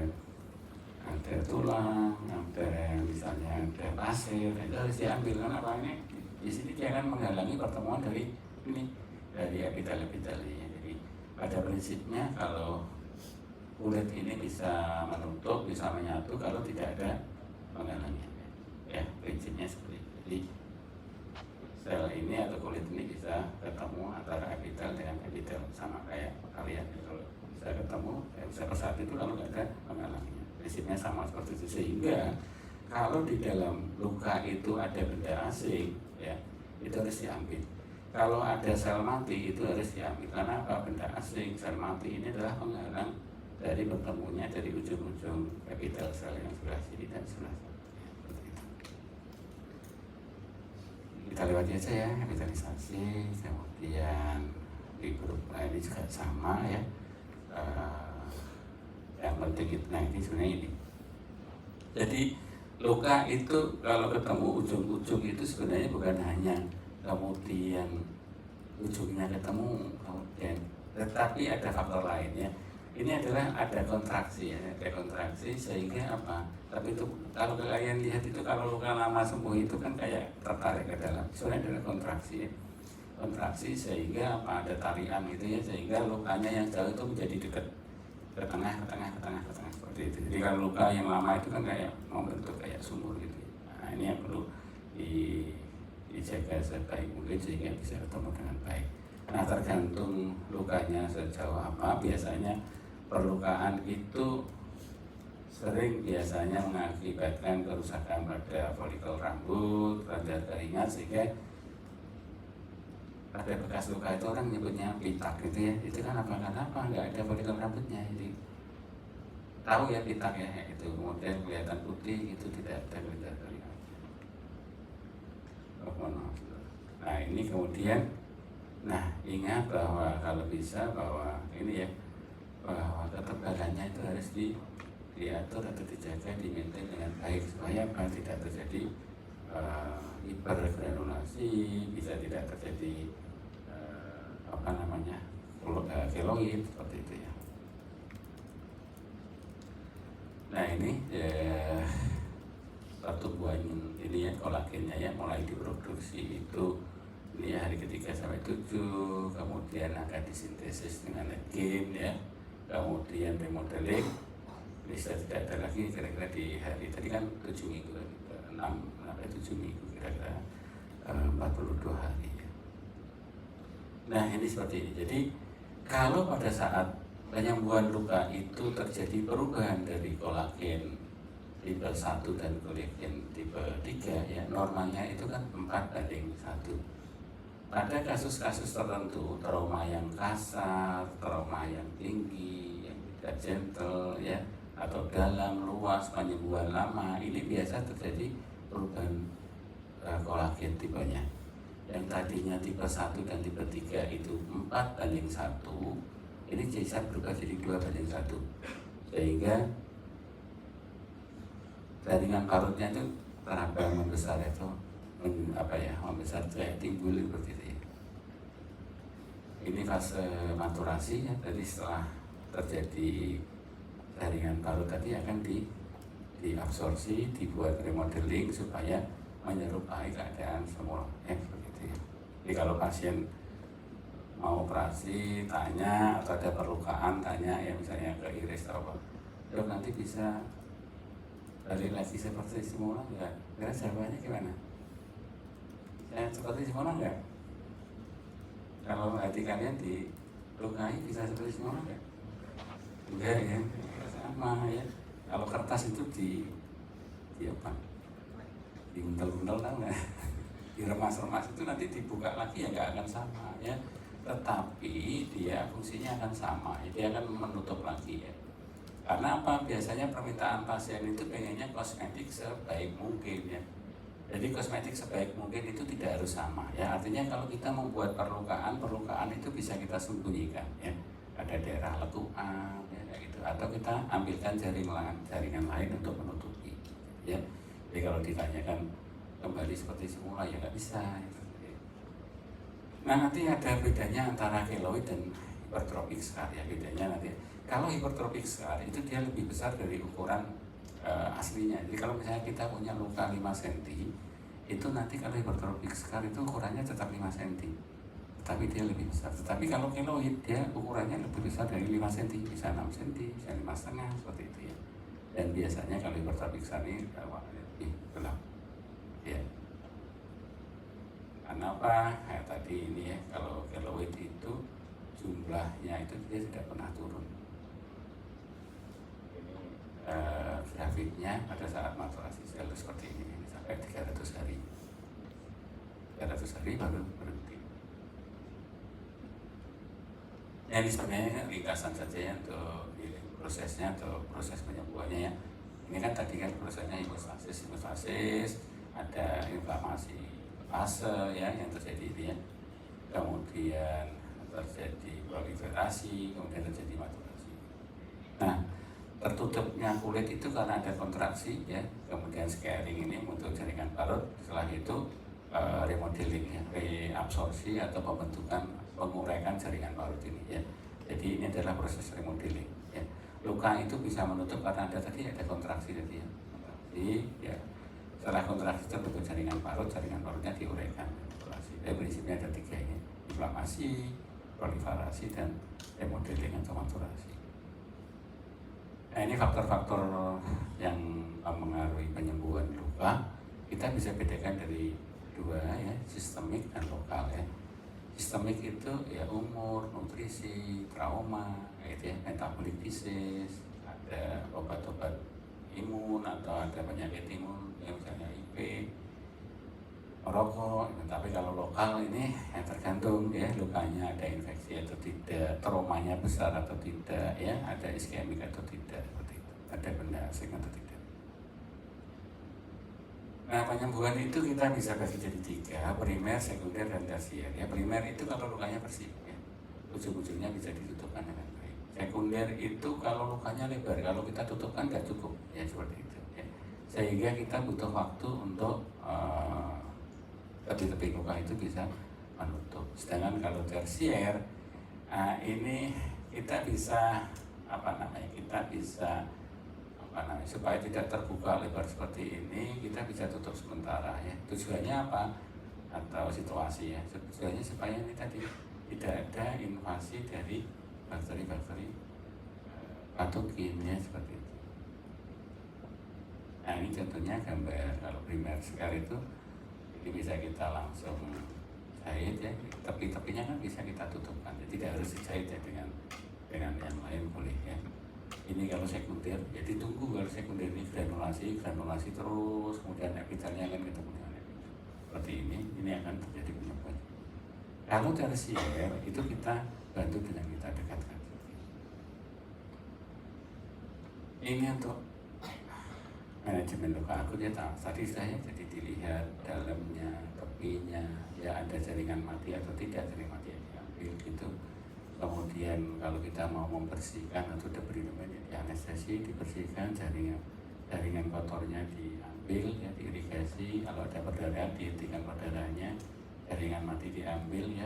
tulang, ada misalnya ada pasir, itu harus diambil. Kenapa? Ini di sini dia akan menghalangi pertemuan dari epitel-epitel ini. Jadi pada prinsipnya kalau kulit ini bisa menutup, bisa menyatu kalau tidak ada penghalangnya ya, prinsipnya seperti itu. Jadi sel ini atau kulit ini bisa ketemu antara epitel dengan epitel, sama kayak kalian kalau bisa ketemu bisa bersatu itu kalau nggak ada penghalangnya, prinsipnya sama seperti itu. Sehingga kalau di dalam luka itu ada benda asing ya, itu harus diambil. Kalau ada sel mati itu harus diambil. Karena apa? Benda asing, sel mati ini adalah penghalang dari bertemunya dari ujung-ujung epitel sel yang sebelah sini dan sebelah sini. Kita lewati aja ya, kapitalisasi, kemudian di grup ini juga sama ya. Yang penting itu, nah ini sebenarnya ini. Jadi luka itu kalau ketemu ujung-ujung itu sebenarnya bukan hanya kemudian ujungnya ketemu kemudian, tetapi ada faktor lain ya. Ini adalah ada kontraksi ya, ada kontraksi sehingga apa? Tapi itu kalau kalian lihat itu kalau luka lama sembuh itu kan kayak tertarik ke dalam. Sebenarnya adalah kontraksi ya. Kontraksi sehingga apa? Ada tarian gitu ya, sehingga lukanya yang jauh itu menjadi dekat ke tengah seperti itu. Jadi kalau luka yang lama itu kan kayak membentuk kayak sumur gitu. Nah ini yang perlu dijaga sebaik mungkin sehingga bisa ketemu dengan baik. Nah tergantung lukanya sejauh apa, biasanya perlukaan itu sering biasanya mengakibatkan kerusakan pada folikel rambut, pada keringat, sehingga pada bekas luka itu orang nyebutnya pitak gitu ya, itu kan apa nggak ada folikel rambutnya, jadi tahu ya pitak ya itu, kemudian kelihatan putih itu tidak ada folikel rambutnya. Oh, maaf. Nah ini kemudian, nah ingat bahwa kalau bisa bahwa ini ya, bahwa ketebalannya itu harus diatur atau dijaga, dimaintain dengan baik supaya apa, tidak terjadi hipergranulasi, bisa tidak terjadi keloid seperti itu ya. Nah ini pertumbuhan ini ya, kolagennya ya mulai diproduksi itu ini ya, hari ketiga sampai 7, kemudian akan disintesis dengan gen ya, kemudian remodeling bisa tidak ada lagi kira-kira di hari tadi kan 7 minggu, 6 sampai 7 minggu kira-kira 42 hari ya. Nah ini seperti ini. Jadi kalau pada saat penyembuhan luka itu terjadi perubahan dari kolagen tipe 1 dan kolagen tipe 3 ya, normalnya itu kan 4:1. Pada kasus-kasus tertentu, trauma yang kasar, trauma yang tinggi, yang tidak gentle ya, atau dalam, luas, penyembuhan lama, ini biasa terjadi perubahan kolagen tipenya. Yang tadinya tipe 1 dan tipe 3 itu 4:1, ini bisa berubah jadi 2:1, sehingga jaringan parutnya itu teraba membesar itu membesar itu kayak timbul seperti itu ya. Ini fase maturasi ya, jadi setelah terjadi jaringan parut tadi akan diabsorpsi, dibuat remodeling supaya menyerupai keadaan semula ya, begitu ya. Jadi kalau pasien mau operasi tanya, atau ada perlukaan tanya ya, misalnya ke iris atau apa, dok nanti bisa balik lagi seperti semula enggak? Kira jawabannya gimana? Ya seperti semula enggak? Kalau hati kalian dilukai bisa seperti semula enggak? Enggak ya, sama ya. Kalau kertas itu di apa? Diuntel-untel kan nggak? Diremas-remas itu nanti dibuka lagi ya nggak akan sama ya. Tetapi dia fungsinya akan sama, dia akan menutup lagi ya. Karena apa? Biasanya permintaan pasien itu pengennya kosmetik sebaik mungkin ya. Jadi kosmetik sebaik mungkin itu tidak harus sama ya. Artinya kalau kita membuat perlukaan itu bisa kita sembunyikan ya. Ada daerah lekukan ya kayak gitu. Atau kita ambilkan jaringan lain untuk menutupi ya. Jadi kalau ditanyakan kembali seperti semula ya nggak bisa ya. Nah nanti ada bedanya antara keloid dan hipertropik scar ya, bedanya nanti. Kalau hipertropik scar itu dia lebih besar dari ukuran aslinya. Jadi kalau misalnya kita punya luka 5 cm, itu nanti kalau hipertropik scar itu ukurannya tetap 5 cm, tapi dia lebih besar. Tetapi kalau keloid dia ukurannya lebih besar dari 5 cm, bisa 6 cm, bisa 5,5 seperti itu ya. Dan biasanya kalau hipertropik scar ini lebih gelap ya. Karena apa? Kayak tadi ini ya, kalau keloid itu jumlahnya itu dia tidak pernah turun. Grafiknya pada saat maturasi sel seperti ini sampai 300 hari. 300 hari baru berhenti. Ya, ini sebenarnya ringkasan saja ya untuk prosesnya atau proses penyembuhannya ya. Ini kan tadi kan prosesnya hemostasis, ada inflamasi fase ya yang terjadi itu ya. Kemudian terjadi proliferasi, kemudian terjadi maturasi. Nah, tertutupnya kulit itu karena ada kontraksi ya, kemudian scarring ini untuk jaringan parut, setelah itu remodeling ya, reabsorpsi atau pembentukan penguraikan jaringan parut ini ya. Jadi ini adalah proses remodeling ya. Luka itu bisa menutup karena ada kontraksi tadi ya. Jadi ya setelah kontraksi terbentuk jaringan parutnya diuraikan. Prinsipnya ada 3 ini, inflamasi, proliferasi dan remodeling atau maturasi. Nah ini faktor-faktor yang mempengaruhi penyembuhan luka kita bisa bedakan dari 2 ya, sistemik dan lokal ya. Sistemik itu ya umur, nutrisi, trauma, gitu ya, metabolic disease, ada obat-obat imun atau ada penyakit imun ya, misalnya IP, merokok. Tapi kalau lokal ini ya tergantung ya, lukanya ada infeksi atau tidak, traumanya besar atau tidak, ya ada iskemik atau tidak, seperti itu, ada benda asing atau tidak. Nah, penyembuhan itu kita bisa bagi jadi 3, primer, sekunder, dan tersier. Ya, primer itu kalau lukanya bersih, ya, ujung-ujungnya bisa ditutupkan dengan baik. Sekunder itu kalau lukanya lebar, kalau kita tutupkan nggak cukup, ya seperti itu. Ya. Sehingga kita butuh waktu untuk tepi-tepi luka itu bisa menutup. Sedangkan kalau tersier, ini kita bisa kita bisa supaya tidak terbuka lebar seperti ini, kita bisa tutup sementara ya. Tujuannya apa? Atau situasi ya. Tujuannya supaya ini tadi tidak ada invasi dari bakteri-bakteri patogen ya, seperti itu. Nah, ini contohnya gambar kalau primer scar itu, ini bisa kita langsung jahit ya. Tepi-tepinya kan bisa kita tutupkan. Jadi tidak harus dijahit ya, dengan yang lain boleh ya. Ini kalau sekunder, jadi tunggu kalau sekunder ini granulasi terus, kemudian epitelnya akan ketemu dengan epitel. Seperti ini akan terjadi penyebab. Kalau tersier itu kita bantu dengan kita dekatkan. Ini untuk manajemen luka akut ya, tadi saya jadi dilihat dalamnya, tepinya, ya ada jaringan mati atau tidak, jaringan mati yang diambil gitu. Kemudian kalau kita mau membersihkan atau debridement ya, dianestesi, dibersihkan, jaringan kotornya diambil ya, diirigasi. Kalau ada perdarahan dihentikan perdarahannya, jaringan mati diambil ya.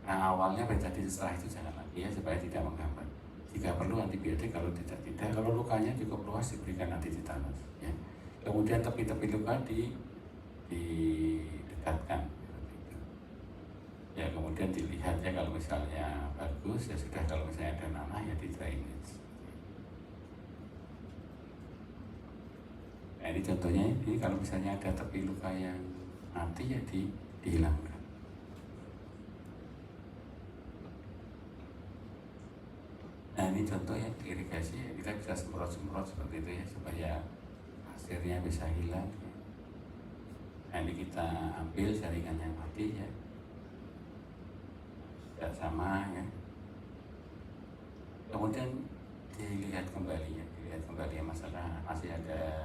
Nah, awalnya tadi, setelah itu jangan lagi ya, supaya tidak menghambat. Jika perlu antibiotik, kalau tidak, kalau lukanya cukup luas diberikan antitetanus ya. Kemudian tepi-tepi luka didekatkan. Ya, kemudian dilihat ya, kalau misalnya bagus ya sudah, kalau misalnya ada nanah ya di drainage. Nah, ini contohnya, ini kalau misalnya ada tepi luka yang mati ya dihilangkan. Nah, ini contoh ya, irigasi ya, kita bisa semprot-semprot seperti itu ya, supaya hasilnya bisa hilang ya. Nah, ini kita ambil jaringan yang mati ya, sama ya. Kemudian dilihat kembali ya, masalah masih ada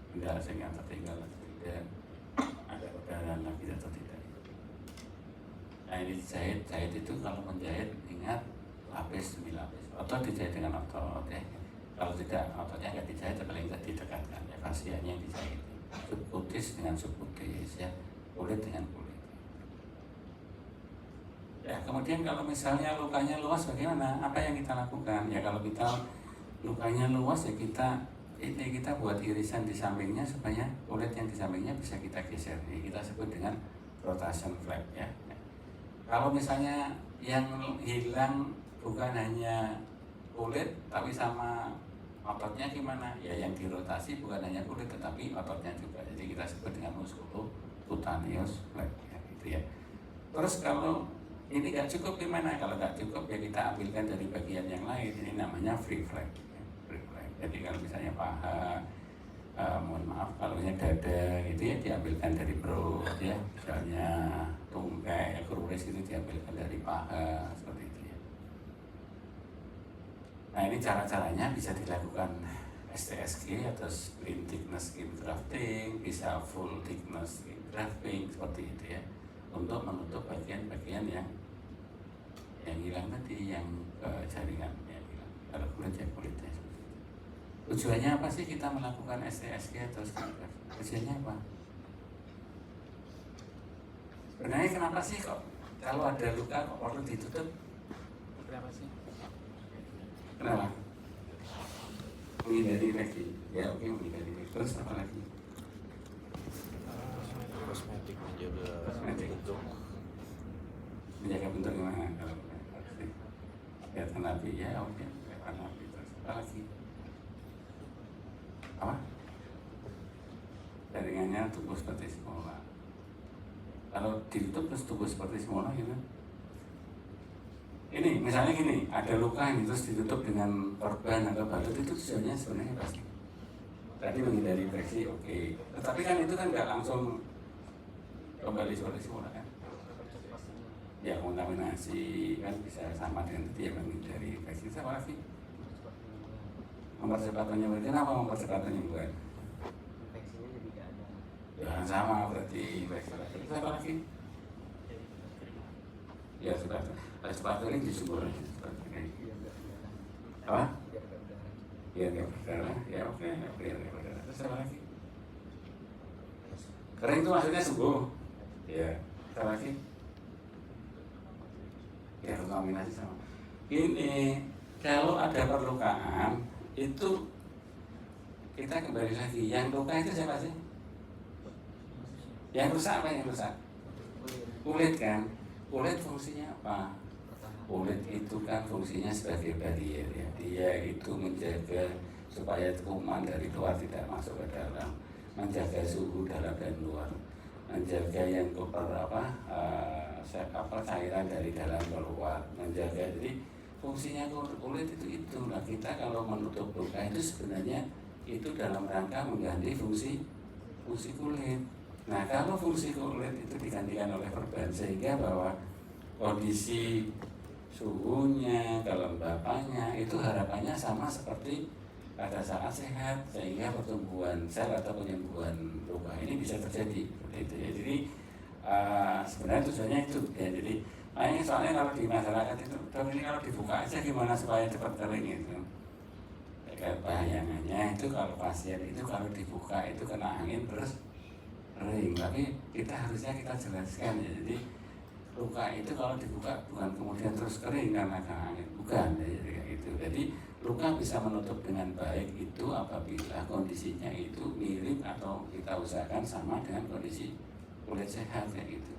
benda asing yang tertinggal atau tidak, ada perdarahan lagi atau tidak. Nah, ini jahit itu, kalau menjahit ingat lapis demi lapis, otot dijahit dengan otot ya. Kalau tidak, ototnya nggak dijahit, paling nggak didekatkan ya, fasianya yang dijahit, subkutis dengan subkutis ya, kulit dengan kulit. Ya, kemudian kalau misalnya lukanya luas bagaimana? Apa yang kita lakukan? Ya, kalau kita lukanya luas ya kita buat irisan di sampingnya supaya kulit yang di sampingnya bisa kita geser. Ini kita sebut dengan rotation flap ya. Kalau misalnya yang hilang bukan hanya kulit tapi sama ototnya gimana? Ya, yang dirotasi bukan hanya kulit tetapi ototnya juga. Jadi kita sebut dengan musculocutaneous flap ya, gitu ya. Terus kalau ini nggak cukup gimana? Kalau nggak cukup ya kita ambilkan dari bagian yang lain. Ini namanya free flap. Jadi kalau misalnya paha, mohon maaf kalau misalnya dada gitu ya, diambilkan dari perut ya. Misalnya tungkai, kruris itu diambilkan dari paha, seperti itu ya. Nah, ini cara-caranya bisa dilakukan STSG atau spleen thickness skin grafting, bisa full thickness skin grafting, seperti itu ya, untuk menutup bagian-bagian yang hilang tadi, yang jaringan yang hilang. Kalau kulit ya kulitnya seperti itu. Tujuannya apa sih kita melakukan STSG atau skin grafting? Tujuannya apa? Sebenarnya kenapa sih kok kalau ada luka kok perlu ditutup? Kenapa sih? Kenapa? Menghindari infeksi. Ya, oke, menghindari infeksi. Terus apa lagi? Kosmetik, menjaga bentuk. Menjaga bentuk gimana? Kalau kelihatan nabi ya, oke, kelihatan nabi. Terus apa lagi? Apa? Jaringannya tubuh seperti semula. Kalau ditutup terus tubuh seperti semula gitu. Ini misalnya gini, ada luka ini terus ditutup dengan perban atau balut, itu tujuannya sebenarnya pasti Tadi menghindari infeksi, oke. Tetapi kan itu kan nggak langsung kembali seperti semula kan. Ya kontaminasi kan bisa sama dengan tadi yang menghindari infeksi. Sama lagi mempercepat penyembuhan. Kenapa mempercepat penyembuhan? Infeksinya jadi nggak ada. Ya sama berarti infeksi lagi. Itu apa lagi? Ya sudah. Cepat kering disubur aja. Biar nggak berdarah. Apa? Biar nggak berdarah. Biar nggak berdarah. Ya oke. Biar nggak berdarah. Terus apa lagi? Kering itu maksudnya sembuh. Ya. Apa lagi? Ya kontaminasi sama. Ini kalau ada perlukaan itu kita kembali lagi. Yang luka itu siapa sih? Yang rusak apa yang rusak? Kulit kan? Kulit fungsinya apa? Kulit itu kan fungsinya sebagai barrier ya. Dia itu menjaga supaya kuman dari luar tidak masuk ke dalam, menjaga suhu dalam dan luar, menjaga yang cairan dari dalam keluar, menjaga. Jadi fungsinya kulit itu. Nah kita kalau menutup luka itu sebenarnya itu dalam rangka mengganti fungsi kulit. Nah kalau fungsi kulit itu digantikan oleh perban sehingga bahwa kondisi suhunya, kelembapannya itu harapannya sama seperti pada saat sehat sehingga pertumbuhan sel atau penyembuhan luka ini bisa terjadi seperti itu ya. Jadi sebenarnya tujuannya itu ya. Jadi ini soalnya kalau di masyarakat itu dok ini kalau dibuka aja gimana supaya cepat kering itu. Bayangannya itu kalau pasien itu kalau dibuka itu kena angin terus kering, tapi kita harusnya kita jelaskan ya. Jadi luka itu kalau dibuka bukan kemudian terus kering karena kena angin, bukan ya, kayak gitu. Jadi luka bisa menutup dengan baik itu apabila kondisinya itu mirip atau kita usahakan sama dengan kondisi kulit sehat kayak gitu.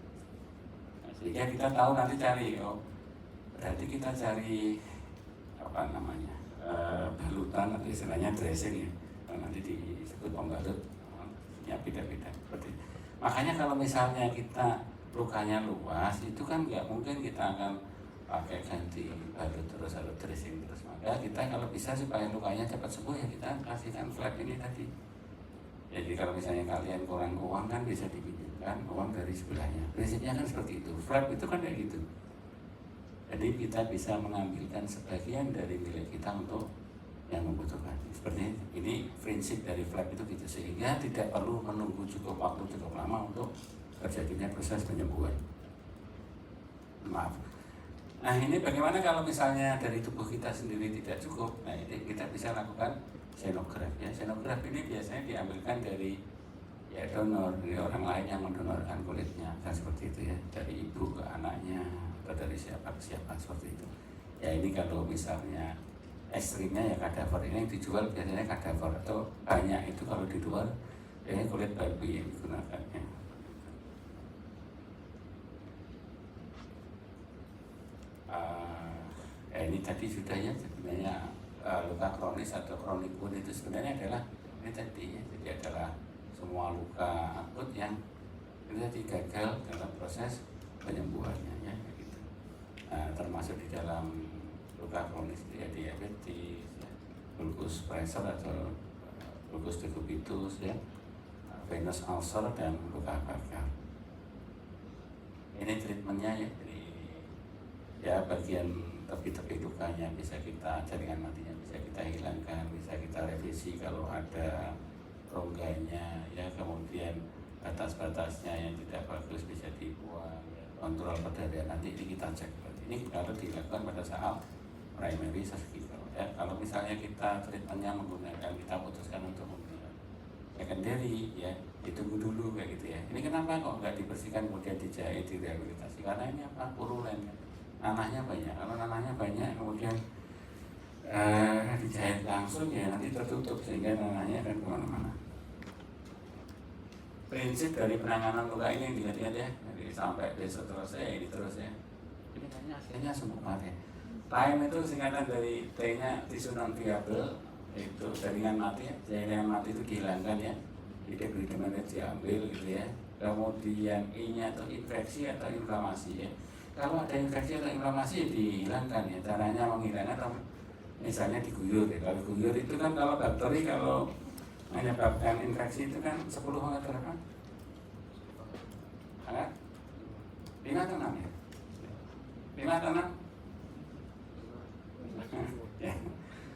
Nah, sehingga kita tahu nanti cari, berarti kita cari apa namanya balutan atau istilahnya dressing ya. Nanti disebut pembalut, ya beda-beda seperti itu. Makanya kalau misalnya kita lukanya luas itu kan nggak mungkin kita akan pakai ganti balut terus atau dressing terus. Maka kita kalau bisa supaya lukanya cepat sembuh ya kita kasihkan flap ini tadi. Jadi kalau misalnya kalian kurang uang kan bisa dipinjamkan uang dari sebelahnya. Prinsipnya kan seperti itu. Flap itu kan kayak gitu. Jadi kita bisa mengambilkan sebagian dari milik kita untuk yang membutuhkan. Seperti ini prinsip dari flap itu gitu, sehingga tidak perlu menunggu waktu cukup lama untuk terjadinya proses penyembuhan. Maaf. Nah ini bagaimana kalau misalnya dari tubuh kita sendiri tidak cukup? Nah ini kita bisa lakukan xenograf ya. Xenograf ini biasanya diambilkan dari ya donor, dari orang lain yang mendonorkan kulitnya, kan seperti itu ya, dari ibu ke anaknya atau dari siapa ke siapa seperti itu. Ya ini kalau misalnya ekstrimnya ya kadaver, ini yang dijual biasanya kadaver atau banyak itu kalau di luar ini kulit babi yang digunakannya. Ini tadi sudah ya sebenarnya luka kronis atau kronik pun itu sebenarnya adalah ini tadi ya, jadi adalah semua luka akut yang itu gagal dalam proses penyembuhannya ya gitu. Termasuk di dalam luka kronis ya diabetes, ya, ulcus pressure atau ulcus decubitus ya, venous ulcer dan luka bakar. Ini treatmentnya ya, jadi ya bagian tepi-tepi lukanya bisa kita, jaringan matinya bisa kita hilangkan, bisa kita revisi kalau ada rongganya ya, kemudian batas-batasnya yang tidak bagus bisa dibuang ya. Kontrol perdarahan nanti ini kita cek. Ini harus dilakukan pada saat primary surgical ya. Kalau misalnya kita treatmentnya menggunakan, kita putuskan untuk menggunakan secondary ya, ditunggu dulu kayak gitu ya. Ini kenapa kok nggak dibersihkan kemudian dijahit, direhabilitasi? Karena ini apa? Purulen ya. Nanahnya banyak. Kalau nanahnya banyak kemudian dijahit langsung ya nanti tertutup sehingga nanahnya akan kemana-mana. Prinsip dari penanganan luka ini yang dilihat ya, jadi sampai besok terus ya, ini terus ya. Ini kayaknya hasilnya sempat ya. Time itu singkatan dari T-nya tisu non viable, itu jaringan mati ya. Jaringan mati itu dihilangkan ya, jadi debridemennya diambil gitu ya. Kemudian I-nya itu infeksi atau inflamasi ya. Kalau ada infeksi atau inflamasi dihilangkan ya. Caranya menghilangkan atau misalnya diguyur ya. Kalau guyur itu kan kalau bakteri kalau menyebabkan infeksi itu kan 10 hangat berapa? Hangat? 5 atau 6 ya? 5 atau 6? Ya.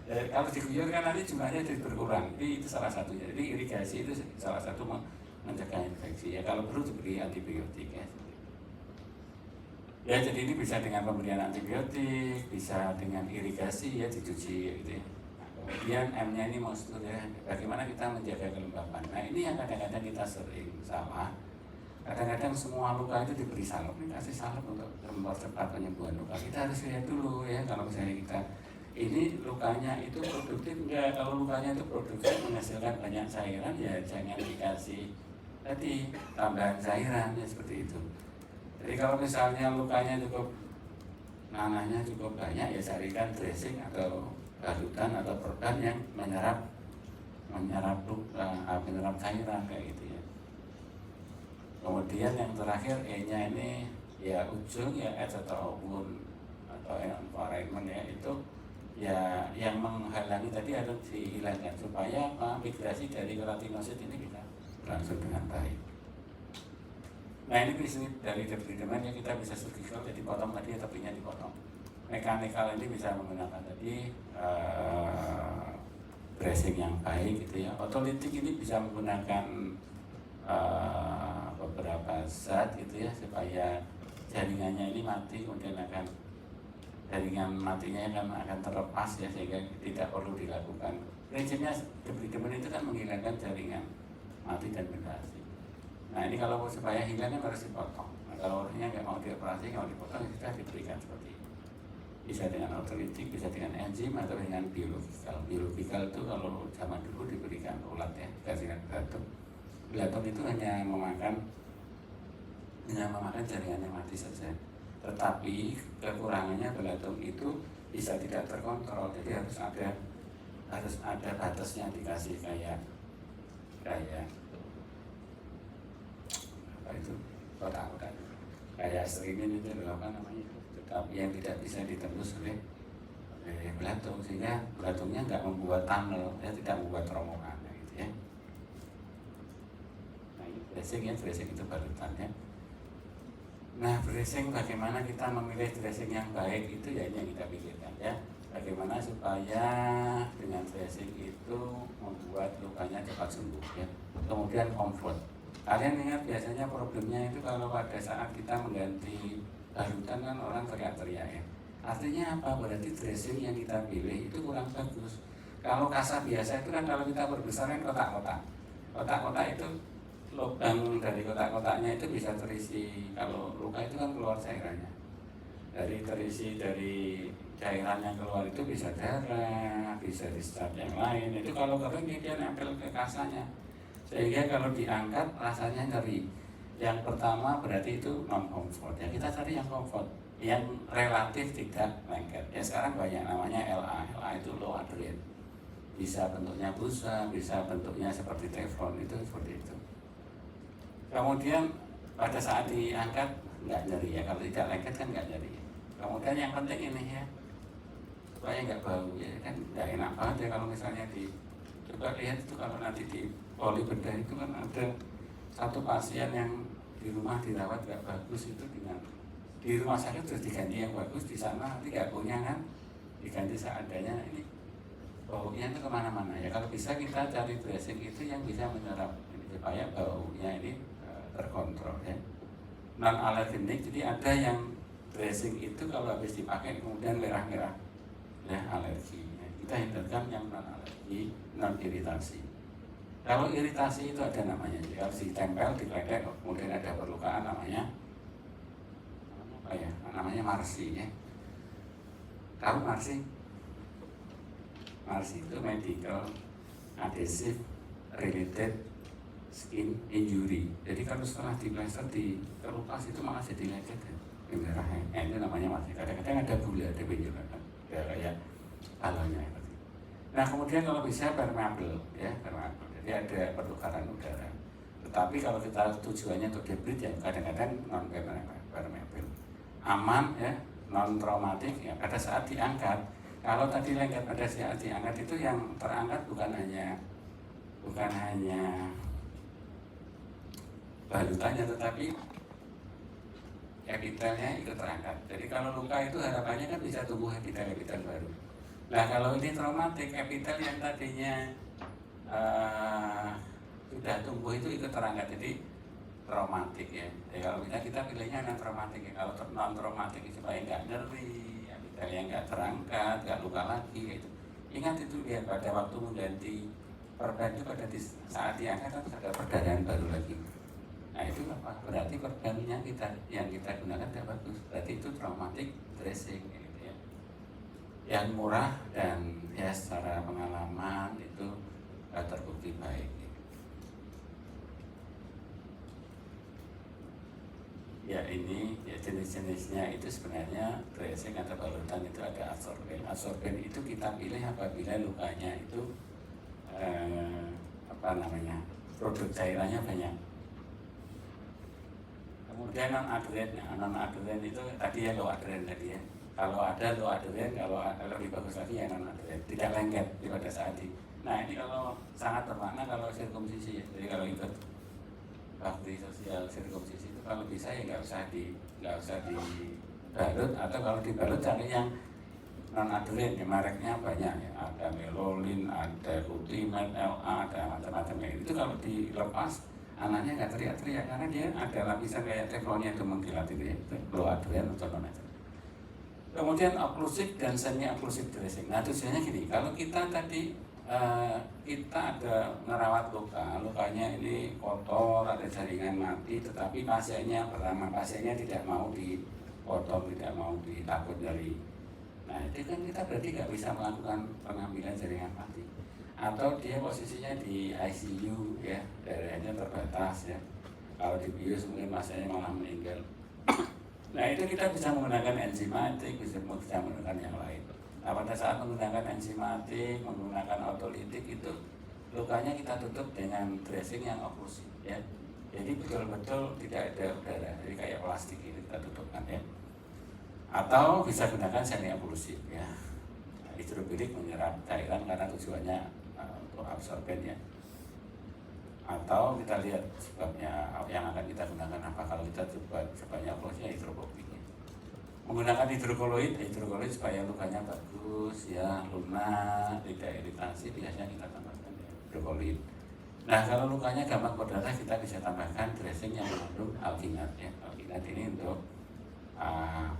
Kalau diguyur kan nanti jumlahnya jadi berkurang. Itu salah satunya. Jadi irigasi itu salah satu mencegah infeksi. Ya kalau perlu diberi antibiotik ya. Ya jadi ini bisa dengan pemberian antibiotik, bisa dengan irigasi ya dicuci gitu ya. Kemudian M-nya ini moisture ya. Bagaimana kita menjaga kelembapan. Nah ini yang kadang-kadang kita sering salah. Kadang-kadang semua luka itu diberi salep, ini kasih salep untuk mempercepat penyembuhan luka. Kita harus lihat dulu ya, kalau misalnya kita ini lukanya itu produktif enggak, kalau lukanya itu produktif menghasilkan banyak cairan ya jangan dikasih tadi tambahan cairan ya seperti itu. Jadi kalau misalnya lukanya cukup nanahnya cukup banyak ya carikan dressing atau balutan atau perban yang menyerap cairan kayak gitu ya. Kemudian yang terakhir E-nya ini ya ujung ya acetylcholine atau environment ya itu ya yang menghalangi tadi harus dihilangkan supaya migrasi dari keratinosit ini bisa berlangsung dengan baik. Nah ini prinsip dari debridement yang kita bisa surgical jadi potong tadi tepinya dipotong. Mekanikal ini bisa menggunakan tadi dressing yang baik gitu ya. Otolitik ini bisa menggunakan beberapa zat gitu ya supaya jaringannya ini mati kemudian akan jaringan matinya akan terlepas ya sehingga tidak perlu dilakukan. Prinsipnya debridement itu kan menghilangkan jaringan mati dan benda asing. Nah ini kalau supaya hilang kan harus dipotong. Nah, kalau orangnya nggak mau dioperasi, nggak mau dipotong sudah diberikan seperti ini. Bisa dengan otolitik, bisa dengan enzim atau dengan biologikal. Biologikal itu kalau zaman dulu diberikan ulat ya, dikasihkan belatung. Belatung itu hanya memakan jaringan yang mati saja. Tetapi kekurangannya belatung itu bisa tidak terkontrol, jadi harus ada batasnya dikasih kayak apa itu kotak-kotak kayak streamin itu apa namanya, tetapi yang tidak bisa ditembus oleh belatung sehingga belatungnya nggak membuat tunnel, ya tidak membuat terowongan gitu ya. Nah ini dressing ya, dressing itu balutannya. Nah dressing bagaimana kita memilih dressing yang baik itu ya ini yang kita pikirkan ya. Bagaimana supaya dengan dressing itu membuat lukanya cepat sembuh ya. Kemudian comfort. Kalian ingat biasanya problemnya itu kalau pada saat kita mengganti balutan kan orang teriak-teriak ya. Artinya apa? Berarti dressing yang kita pilih itu kurang bagus. Kalau kasar biasa itu kan kalau kita perbesarkan kotak-kotak. Kotak-kotak itu lubang dari kotak-kotaknya itu bisa terisi, kalau luka itu kan keluar cairannya. Terisi dari cairan yang keluar itu bisa darah, bisa discharge yang lain. Itu kalau kering dia nempel ke kasanya. Sehingga kalau diangkat rasanya nyeri. Yang pertama berarti itu non comfort. Ya kita cari yang comfort, yang relatif tidak lengket. Ya sekarang banyak namanya LA. LA itu low adherent. Bisa bentuknya busa, bisa bentuknya seperti teflon, itu seperti itu. Kemudian pada saat diangkat nggak nyeri ya, kalau tidak lengket kan nggak nyeri. Kemudian yang penting ini ya, supaya nggak bau ya, kan nggak enak banget ya kalau misalnya coba lihat itu kalau nanti di poli bedah itu kan ada satu pasien yang di rumah dirawat nggak bagus itu dengan di rumah sakit terus diganti yang bagus, di sana nanti nggak punya kan, diganti seadanya ini baunya itu kemana-mana ya. Kalau bisa kita cari dressing itu yang bisa menyerap ini, supaya baunya ini terkontrol ya. Non alergenik, jadi ada yang dressing itu kalau habis dipakai kemudian merah-merah ya alergi ya. Kita hindarkan yang non alergi, non iritasi. Kalau iritasi itu ada namanya, jadi harus ditempel, dikledek, kemudian ada perlukaan namanya apa ya, namanya marsi ya. Tahu marsi? Marsi itu medical adhesive related skin injury. Jadi kalau setelah diplaster terlupas itu malah jadi lecet ya, merah ya. Ini namanya marsi. Kadang-kadang ada bula, ada benjolan, ada kayak balonnya. Nah kemudian kalau bisa permeable ya, permeable. Jadi ada pertukaran udara. Tetapi kalau kita tujuannya untuk debrid ya kadang-kadang non permeable, aman ya, non traumatik ya. Pada saat diangkat, kalau tadi lengket pada saat diangkat itu yang terangkat bukan hanya bukan hanya balutannya tetapi epitelnya ikut terangkat. Jadi kalau luka itu harapannya kan bisa tumbuh epitel baru. Nah kalau ini traumatik, epitel yang tadinya sudah tumbuh itu ikut terangkat, jadi traumatik ya. Jadi kalau kita pilihnya non traumatik ya. Kalau non traumatik supaya nggak nyeri, epitel yang nggak terangkat, nggak luka lagi gitu. Ingat itu lihat pada waktu mengganti perban itu pada saat diangkat harus ada perdarahan baru lagi. Nah itu apa? Berarti perbannya yang kita gunakan tidak bagus. Berarti itu traumatic dressing gitu ya. Yang murah dan ya secara pengalaman itu terbukti baik. Ya ini ya jenis-jenisnya itu sebenarnya dressing atau balutan itu ada absorben. Absorben itu kita pilih apabila lukanya itu produk cairannya banyak. Kemudian non aderen itu tadi ya low aderen tadi ya. Kalau ada low aderen, kalau lebih bagus lagi ya non aderen, tidak lengket pada saat ini. Nah ini kalau sangat bermakna kalau sirkumsisi ya. Jadi kalau ikut bakti sosial sirkumsisi itu kalau bisa ya nggak usah dibalut, atau kalau dibalut cari yang non aderen ya, mereknya banyak ya, ada Melolin, ada Ultimate, LA, ada macam-macam ya. Itu kalau dilepas anaknya nggak teriak-teriak karena dia ada lapisan kayak teflonnya itu mengkilat itu ya, low adren atau non adren. Kemudian oklusif dan semi oklusif dressing. Nah tujuannya gini, kalau kita tadi kita ada merawat lukanya ini kotor, ada jaringan mati, tetapi pasiennya tidak mau dipotong, tidak mau ditakut dari. Nah itu kan kita berarti nggak bisa melakukan pengambilan jaringan mati. Atau dia posisinya di ICU ya, daerahnya terbatas ya. Kalau di bius mungkin pasiennya malah meninggal. Nah itu kita bisa menggunakan enzimatik, bisa menggunakan yang lain. Nah pada saat menggunakan enzimatik, menggunakan otolitik itu lukanya kita tutup dengan dressing yang oklusif ya. Jadi betul-betul tidak ada udara, jadi kayak plastik ini kita tutupkan ya. Atau bisa gunakan semi oklusif ya. Nah, hidrofilik menyerap cairan karena tujuannya untuk absorben ya. Atau kita lihat sebabnya yang akan kita gunakan apa. Kalau kita sebabnya oklusifnya hidrofobik. Menggunakan hidrokoloid supaya lukanya bagus ya, lunak, tidak iritasi, biasanya kita tambahkan ya, hidrokoloid. Nah kalau lukanya gampang berdarah kita bisa tambahkan dressing yang mengandung alginat ya. Alginat ini untuk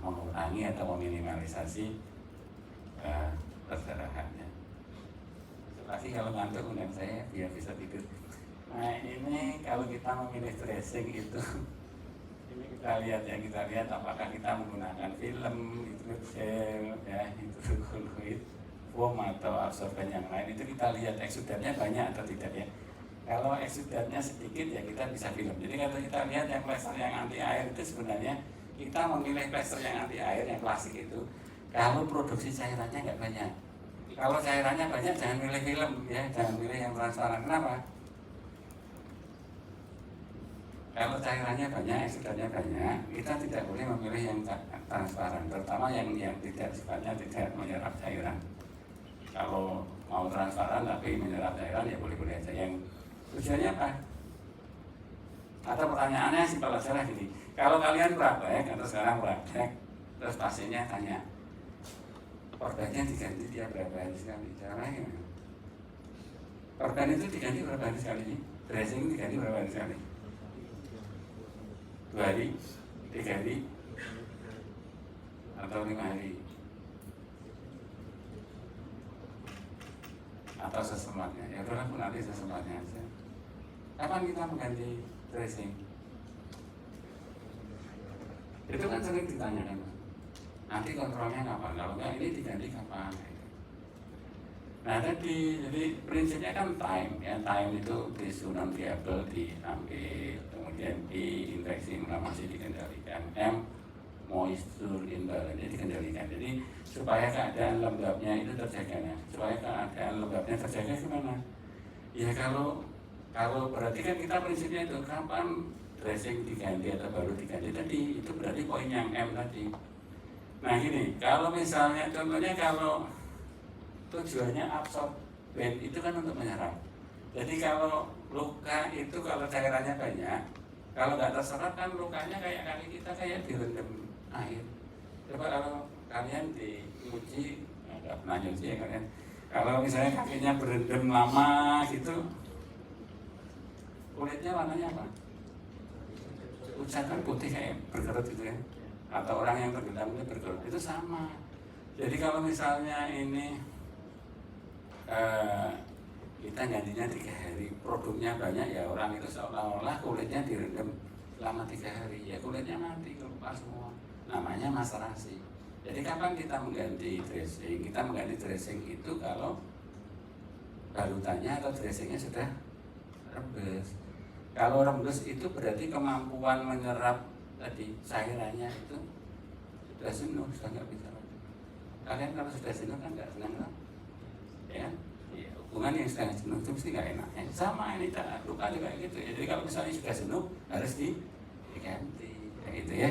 mengurangi atau meminimalisasi perdarahannya. Lagi kalau ngantuk undang saya biar bisa tidur. Nah ini kalau kita memilih dressing itu ini kita lihat apakah kita menggunakan film, hidrogel, ya, hidrokoloid, foam atau absorben yang lain. Itu kita lihat eksudatnya banyak atau tidak ya. Kalau eksudatnya sedikit ya kita bisa film. Jadi kalau kita lihat yang plester yang anti air itu sebenarnya kita memilih plester yang anti air yang plastik itu kalau produksi cairannya nggak banyak. Kalau cairannya banyak jangan milih film ya, jangan milih yang transparan. Kenapa? Kalau cairannya banyak, eksudatnya banyak, kita tidak boleh memilih yang transparan, terutama yang tidak sifatnya tidak menyerap cairan. Kalau mau transparan tapi menyerap cairan ya boleh-boleh aja. Yang tujuannya apa? Atau pertanyaannya simpel aja lah gini. Kalau kalian praktek atau sekarang praktek, terus pasiennya tanya, perbannya diganti tiap berapa hari sekali? Caranya gimana? Perban itu diganti berapa hari sekali? Dressing diganti berapa hari sekali? 2 hari, 3 hari, atau 5 hari, atau sesempatnya. Ya udah aku nanti sesempatnya aja. Kapan kita mengganti dressing? Itu kan sering ditanyakan. Nanti kontrolnya kapan? Kalau enggak ini diganti kapan? Nah tadi, jadi prinsipnya kan time ya. Time itu tisu non viable diambil, kemudian infeksi inflamasi dikendalikan, moisture imbalance dikendalikan. Jadi supaya keadaan lembabnya itu terjaga. Nah, supaya keadaan lembabnya terjaga gimana? Ya kalau berarti kan kita prinsipnya itu kapan dressing diganti atau baru diganti tadi, itu berarti poin yang M tadi. Nah gini, kalau misalnya contohnya kalau tujuannya absorben itu kan untuk menyerap. Jadi kalau luka itu kalau cairannya banyak, kalau nggak terserap kan lukanya kayak kaki kita kayak direndam air. Coba kalau kalian diuji, nggak pernah nyuci ya kalian. Kalau misalnya kakinya berendam lama gitu, kulitnya warnanya apa? Pucat kan, putih kayak berkerut gitu ya. Atau orang yang tenggelam itu berkerut, itu sama. Jadi kalau misalnya ini kita gantinya 3 hari, produknya banyak ya, orang itu seolah-olah kulitnya direndam selama 3 hari, ya kulitnya mati, kelupas semua. Namanya maserasi. Jadi kapan kita mengganti dressing? Kita mengganti dressing itu kalau balutannya atau dressingnya sudah rembes. Kalau rembes itu berarti kemampuan menyerap tadi cairannya itu sudah jenuh, sudah nggak bisa lagi. Kalian kalau sudah jenuh kan nggak senang kan? Ya, ya, hubungan yang sedang jenuh itu mesti nggak enak. Sama ini luka juga gitu. Jadi kalau misalnya sudah jenuh harus diganti, kayak gitu ya.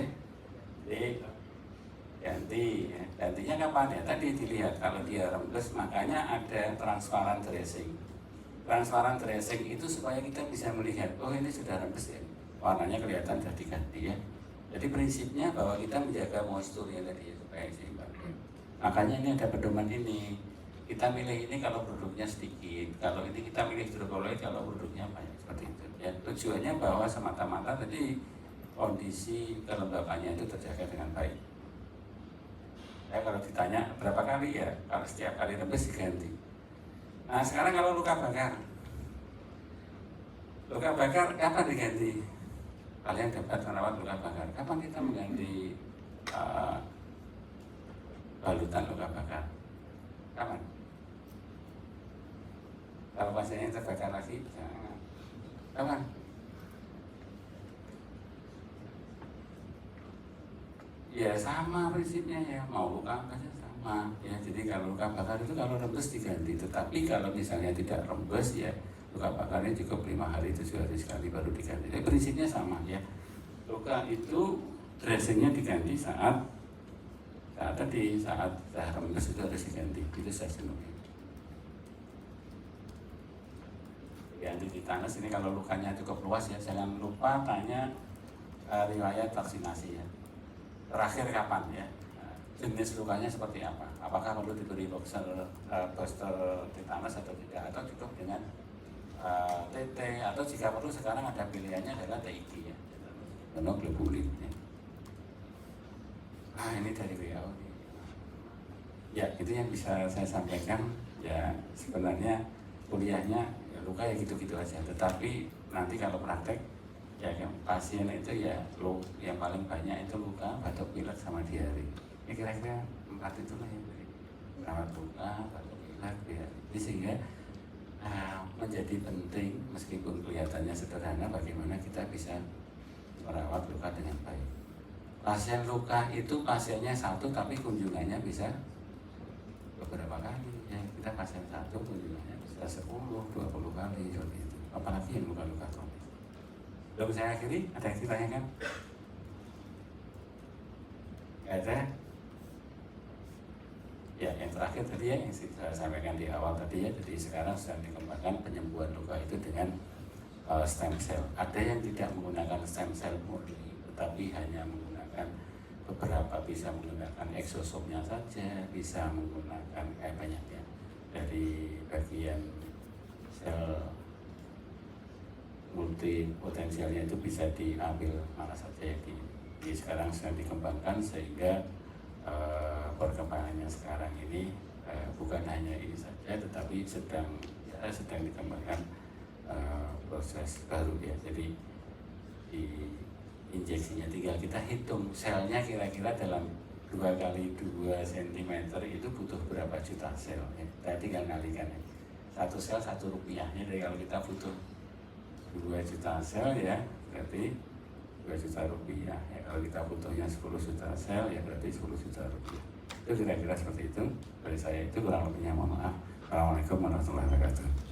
Diganti. Ya. Gantinya kapan ya? Tadi dilihat kalau dia rembes, makanya ada transparan dressing. Transparan dressing itu supaya kita bisa melihat, oh ini sudah rembes ya, warnanya kelihatan sudah diganti ya. Jadi prinsipnya bahwa kita menjaga moisturnya tadi ya, supaya seimbang. Makanya ini ada pedoman ini. Kita milih ini kalau produknya sedikit, kalau ini kita milih hidrokoloid kalau produknya banyak, seperti itu. Ya, tujuannya bahwa semata-mata tadi kondisi kelembabannya itu terjaga dengan baik. Ya, kalau ditanya berapa kali ya, kalau setiap kali rembes diganti. Nah sekarang kalau luka bakar kapan diganti? Kalian dapat merawat luka bakar, kapan kita mengganti balutan luka bakar? Kapan? Kalau pasiennya terbakar lagi, jangan. Kapan? Ya sama prinsipnya ya, mau luka apa saja sama ya. Jadi kalau luka bakar itu kalau rembes diganti, tetapi kalau misalnya tidak rembes ya luka bakarnya cukup 5 hari 7 hari sekali baru diganti. Jadi prinsipnya sama ya. Luka itu dressingnya diganti saat rembes itu harus diganti. Itu saya senangnya. Ganti tetanus ini kalau lukanya cukup luas ya, jangan lupa tanya riwayat vaksinasi ya. Terakhir kapan ya? Jenis lukanya seperti apa? Apakah perlu diberi booster tetanus atau tidak? Atau cukup dengan TT? Atau jika perlu sekarang ada pilihannya adalah TIG ya, monoglobulin ya. Nah ini dari WHO nih. Ya itu yang bisa saya sampaikan ya. Sebenarnya kuliahnya ya, luka ya gitu-gitu aja. Tetapi nanti kalau praktek ya pasien itu ya yang paling banyak itu luka, batuk pilek sama diare. Ya kira-kira 4 itulah yang merawat luka, batuk pilek, diare. Jadi sehingga menjadi penting meskipun kelihatannya sederhana bagaimana kita bisa merawat luka dengan baik. Pasien luka itu pasiennya 1 tapi kunjungannya bisa beberapa kali ya. Kita pasien 1 kunjungannya bisa 10, 20 kali seperti itu. Apalagi yang luka-luka kronis. Belum saya akhiri, ada yang ditanyakan? Ada? Ya, yang terakhir tadi ya, yang saya sampaikan di awal tadi ya, jadi sekarang sedang dikembangkan penyembuhan luka itu dengan stem cell. Ada yang tidak menggunakan stem cell murni, tetapi hanya menggunakan beberapa, bisa menggunakan exosomnya saja, bisa menggunakan banyak ya, dari bagian sel multi potensialnya itu bisa diambil mana saja yang di sekarang sedang dikembangkan sehingga perkembangannya sekarang ini bukan hanya ini saja tetapi sedang dikembangkan proses baru ya. Jadi di injeksinya tinggal kita hitung selnya kira-kira dalam 2 kali 2 cm itu butuh berapa juta sel ya. Kita tinggal kalikan ya. 1 sel 1 rupiah ya. Jadi kalau kita butuh 2 juta sel ya berarti 2 juta rupiah ya. Kalau kita butuhnya 10 juta sel ya berarti 10 juta rupiah. Itu kira-kira seperti itu dari saya. Itu kurang lebihnya, mohon maaf. Assalamualaikum warahmatullahi wabarakatuh.